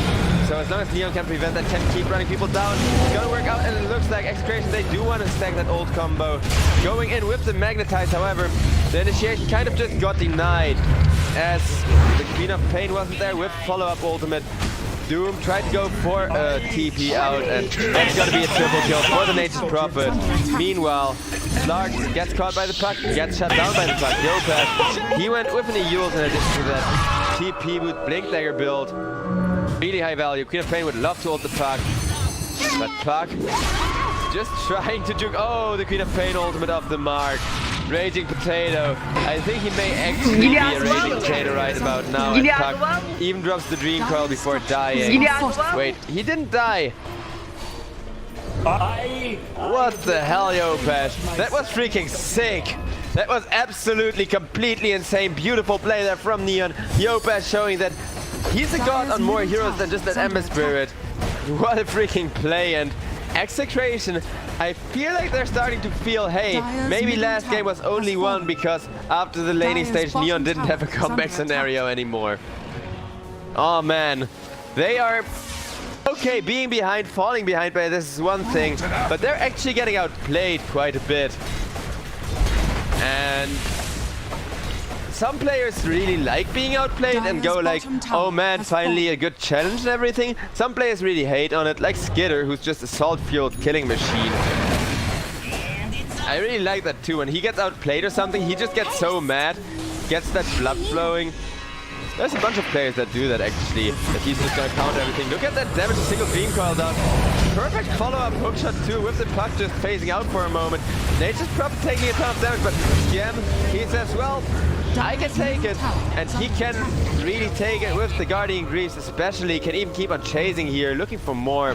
So as long as Neon can prevent that, can keep running people down, it's gonna work out, and it looks like Execration, they do want to stack that ult combo. Going in with the Magnetize, however, the initiation kind of just got denied, as the Queen of Pain wasn't there with follow-up ultimate. Doom tried to go for a TP out, and that's gonna be a triple kill for the Nature's Prophet. Meanwhile, Slark gets caught by the puck, gets shut down by the puck. Jopesh, he went with an Eul's in addition to that TP with Blink Dagger build. Really high value. Queen of Pain would love to ult the puck, but puck just trying to juke. Oh, the Queen of Pain ultimate off the mark. Raging Potato. I think he may actually be a Raging Potato right about now. And Puck even drops the Dream Coil before dying. Wait, he didn't die. What the hell, Jopesh? That was freaking sick. That was absolutely, completely insane. Beautiful play there from Neon. Jopesh showing that he's a god on more heroes than just that Ember Spirit. What a freaking play. And Execration, I feel like they're starting to feel, hey, maybe last game was only won because after the laning stage, Neon didn't have a comeback scenario anymore. Oh man, they are... Okay, being behind, falling behind by this is one thing, but they're actually getting outplayed quite a bit. And some players really like being outplayed and go like, oh man, finally a good challenge and everything. Some players really hate on it, like Skitter, who's just a salt-fueled killing machine. I really like that too. When he gets outplayed or something, he just gets so mad, gets that blood flowing. There's a bunch of players that do that actually, that he's just gonna counter everything. Look at that damage, a single Dream Coil down. Perfect follow-up hookshot too, with the puck just phasing out for a moment. Nature's Prophet taking a ton of damage, but Scam, he says, well, I can take it, and he can really take it with the Guardian Greaves especially, can even keep on chasing here, looking for more.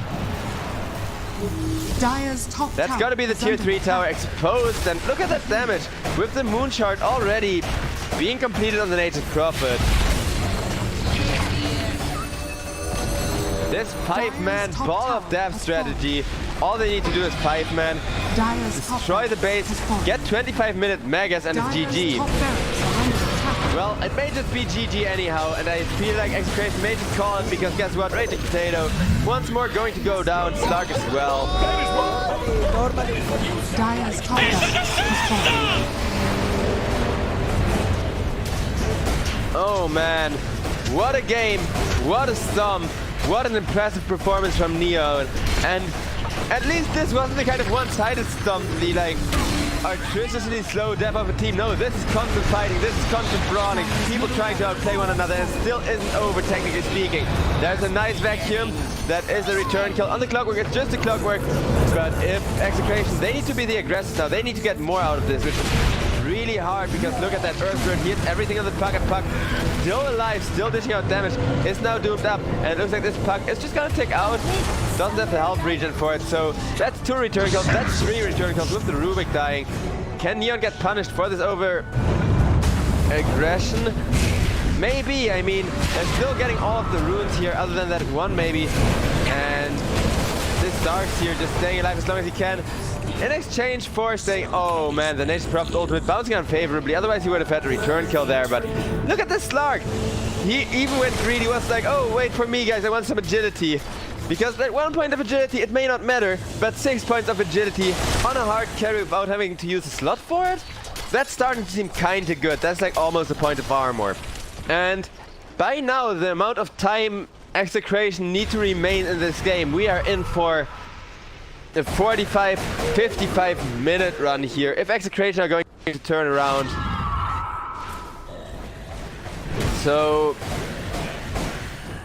That's gotta be the tier 3 tower exposed, and look at that damage, with the Moon Shard already being completed on the Nature's Prophet. This 5-man ball of death strategy, all they need to do is 5-man, destroy the base, get 25-minute megas, and it's GG. Well, it may just be GG anyhow, and I feel like Execration may just call it because guess what? Raging Potato once more going to go down. Slark as well. Normally. Dire's top tower has fallen. Oh man, what a game, what a stomp, what an impressive performance from Neon. And at least this wasn't the kind of one-sided stomp, the like artificially slow death of a team. No, this is constant fighting, this is constant brawling, people trying to outplay one another, and it still isn't over technically speaking. There's a nice vacuum, that is a return kill. On the clockwork, it's just a clockwork, but if Execration, they need to be the aggressors now, they need to get more out of this, which is really hard because look at that Earth Bird, he hits everything on the puck, and puck still alive, still dishing out damage, is now doomed up, and it looks like this puck is just gonna tick out. Doesn't have the health regen for it, so that's 2 return kills, that's 3 return kills with the Rubik dying. Can Neon get punished for this over aggression? Maybe, I mean, they're still getting all of the runes here, other than that one maybe, and this Dark's here just staying alive as long as he can. In exchange for saying, oh man, the Nature's Prophet ultimate bouncing unfavorably, otherwise he would have had a return kill there, but look at this Slark! He even went greedy, was like, oh wait for me guys, I want some agility. Because that 1 point of agility, it may not matter, but 6 points of agility on a hard carry without having to use a slot for it? That's starting to seem kinda good, that's like almost a point of armor. And by now, the amount of time Execration need to remain in this game, we are in for a 45-55 minute run here. If Execration are going to turn around. So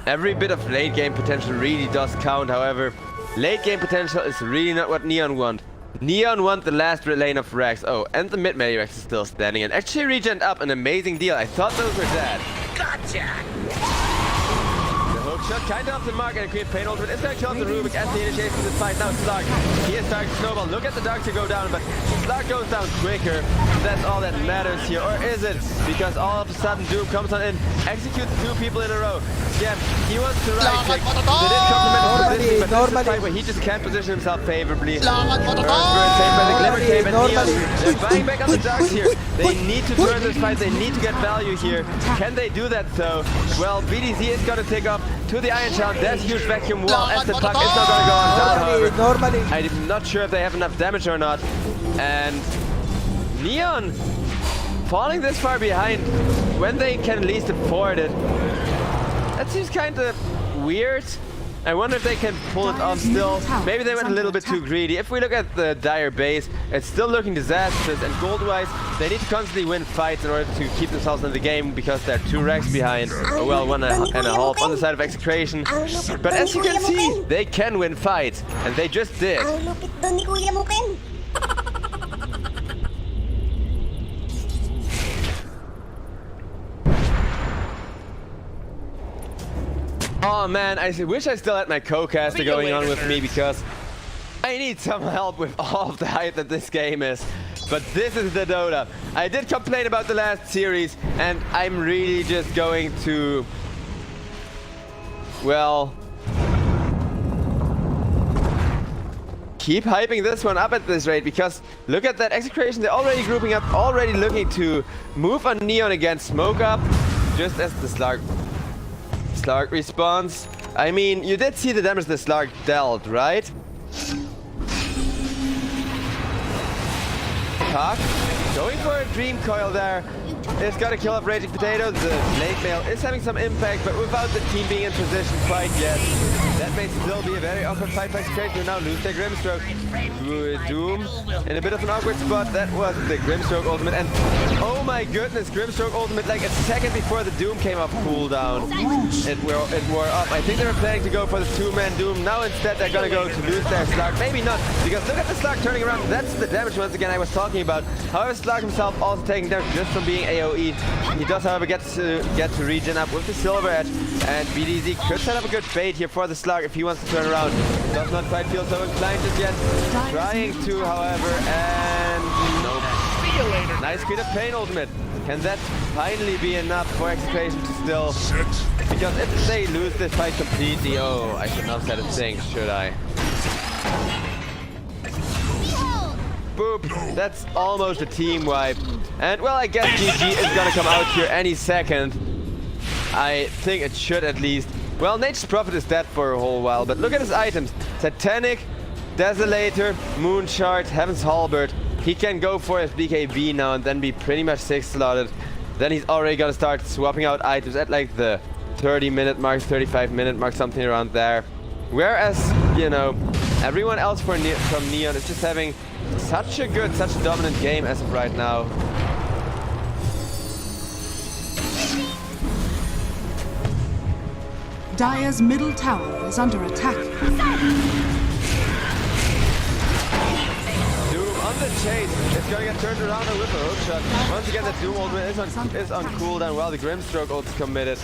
every bit of late game potential really does count. However, late game potential is really not what Neon want. Neon want the last lane of Rex. Oh, and the mid melee Rex is still standing. And actually regen up, an amazing deal. I thought those were dead. Gotcha! Shot kind of off the mark, and a create pain ultimate is going to kill the Rubik as he initiates this fight. Now Slark, he is starting to snowball. Look at the Darks to go down, but Slark goes down quicker. That's all that matters here. Or is it? Because all of a sudden Doom comes on in, executes 2 people in a row. Yeah, he wants to right click. They did compliment his position, but this is a fight where he just can't position himself favorably. Saved by the Glimmer Cave, and Neon, they're buying back on the Darks here. They need to turn this fight, they need to get value here. Can they do that though? Well, BDZ is going to take off to the Iron Challenge. There's a huge vacuum wall as the puck is not going to go on down, however. Normally. I'm not sure if they have enough damage or not. And Neon falling this far behind when they can least afford it. That seems kind of weird. I wonder if they can pull it off still. Maybe they went a little bit too greedy. If we look at the Dire base, it's still looking disastrous. And gold-wise, they need to constantly win fights in order to keep themselves in the game because they're 2 racks behind. Oh, well, 1.5 on the side of Execration. But as you can see, they can win fights. And they just did. Oh man, I wish I still had my co-caster going on with me because I need some help with all of the hype that this game is. But this is the Dota. I did complain about the last series and I'm really just going to, well, keep hyping this one up at this rate because look at that Execration. They're already grouping up, already looking to move on Neon again, smoke up, just as the Slark response. I mean, you did see the damage the Slark dealt, right? Puck going for a Dream Coil there. It's got to kill off Raging Potato. The late mail is having some impact, but without the team being in position quite yet, that may still be a very awkward fight by Execration. Now lose their Grimstroke. Doom in a bit of an awkward spot. That was the Grimstroke ultimate, and oh my goodness, Grimstroke ultimate like a second before the Doom came off cooldown. It wore up. I think they were planning to go for the 2-man Doom. Now instead they're gonna go to lose their Slark. Maybe not, because look at the Slark turning around. That's the damage once again I was talking about. However, Slark himself also taking damage just from being AoE. He does, however, get to regen up with the Silver Edge, and BDZ could set up a good bait here for the Slark if he wants to turn around. Does not quite feel so inclined just yet. Trying to, however, and nope. See you later. Nice Creed of Pain ultimate. Can that finally be enough for Execration to still? Because if they lose this fight completely, oh, I should not have said a thing, should I? boop. That's almost a team wipe. And well, I guess GG is gonna come out here any second. I think it should at least. Well, Nature's Prophet is dead for a whole while, but look at his items. Titanic, Desolator, Moonshard, Heaven's Halberd. He can go for his BKB now and then be pretty much 6-slotted. Then he's already gonna start swapping out items at like the 30-minute mark, 35-minute mark, something around there. Whereas, you know, everyone else from Neon is just having such a dominant game as of right now. Dire's middle tower is under attack. On the chase, it's gonna get turned around with a hook shot. Once again, the Doom ult is on cooldown while the Grimstroke ult's committed.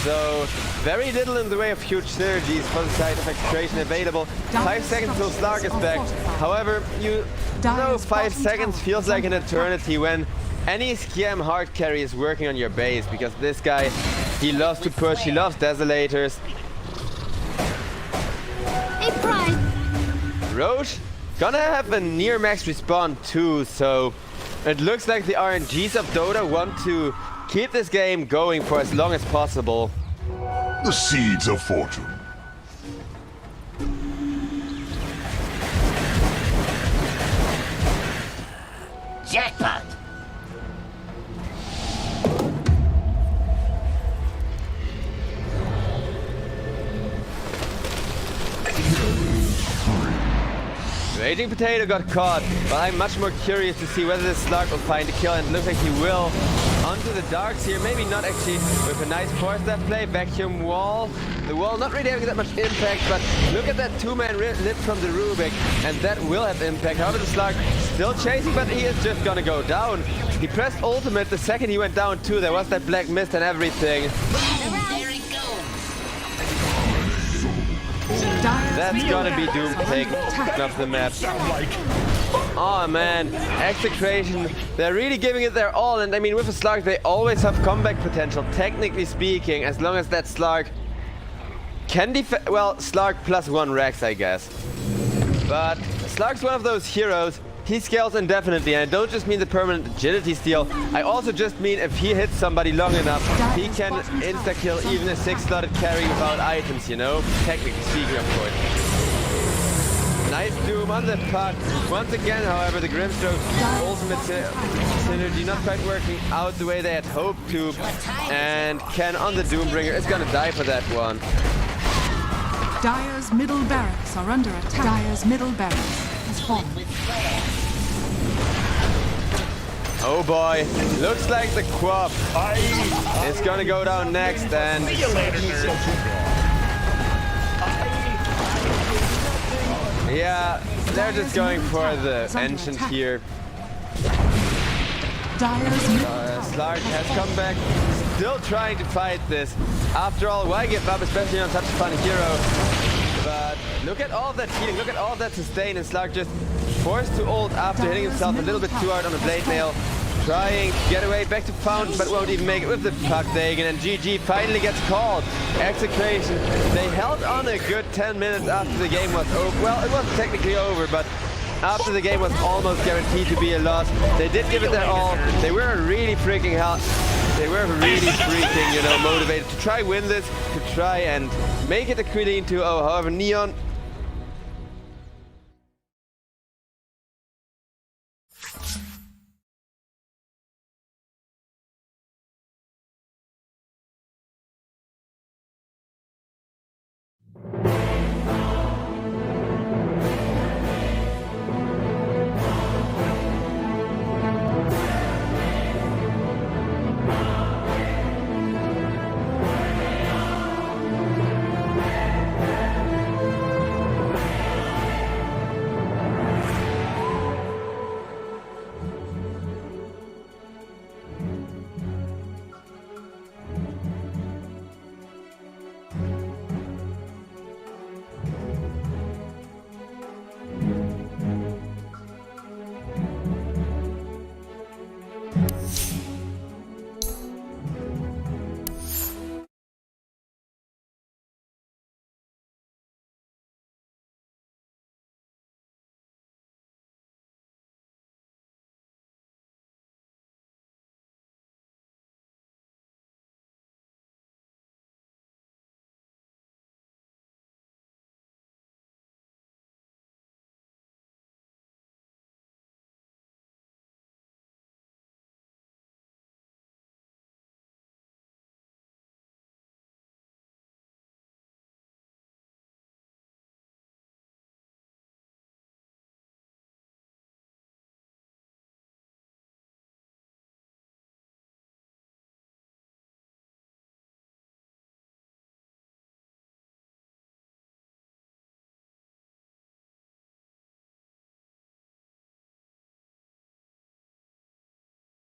So, very little in the way of huge synergies for the side of Execration available. 5 seconds till Slark is back. However, you know 5 seconds feels like an eternity when any scam hard carry is working on your base, because this guy, he loves to push, he loves Desolators. Hey, Prime. Roche gonna have a near max respawn too, so it looks like the RNGs of Dota want to keep this game going for as long as possible. The seeds of fortune. Jackpot. Raging Potato got caught, but I'm much more curious to see whether this Slark will find a kill, and it looks like he will. Onto the darks here, maybe not actually with a nice force that play, vacuum wall. The wall not really having that much impact, but look at that 2-man lit from the Rubik, and that will have impact. However, the Slark still chasing, but he is just gonna go down. He pressed ultimate the second he went down too. There was that black mist and everything. There it goes. That's gonna be Doom taking off the map. Oh man, Execration, they're really giving it their all, and I mean with a Slark they always have comeback potential, technically speaking, as long as that Slark can defend. Well, Slark +1 Rex, I guess. But Slark's one of those heroes. He scales indefinitely, and I don't just mean the permanent agility steal. I also just mean if he hits somebody long enough, he can insta-kill even a 6-slotted carry without items, you know? Technically speaking, of course. Nice Doom on the puck. Once again, however, the Grimstroke ultimate synergy not quite working out the way they had hoped to. And Ken on the Doombringer is gonna die for that one. Dire's middle barracks are under attack. Dire's middle barracks has fallen. Oh boy, looks like the Quap is gonna go down next, and See you later, nerds. yeah, they're just going for the Ancient here. Dire's middle Slark has come back, still trying to fight this. After all, why give up, especially on such a fun hero? But look at all that healing, look at all that sustain, and Slark just forced to ult after hitting himself a little bit too hard on the blade nail. Trying to get away back to Fountain, but won't even make it with the puck Dagon, and GG finally gets called. Execration, they held on a good 10 minutes after the game was over. Well, it wasn't technically over, but after the game was almost guaranteed to be a loss, they did give it their all. They were really freaking you know, motivated to try win this, to try and make it a clean 2-0. However, Neon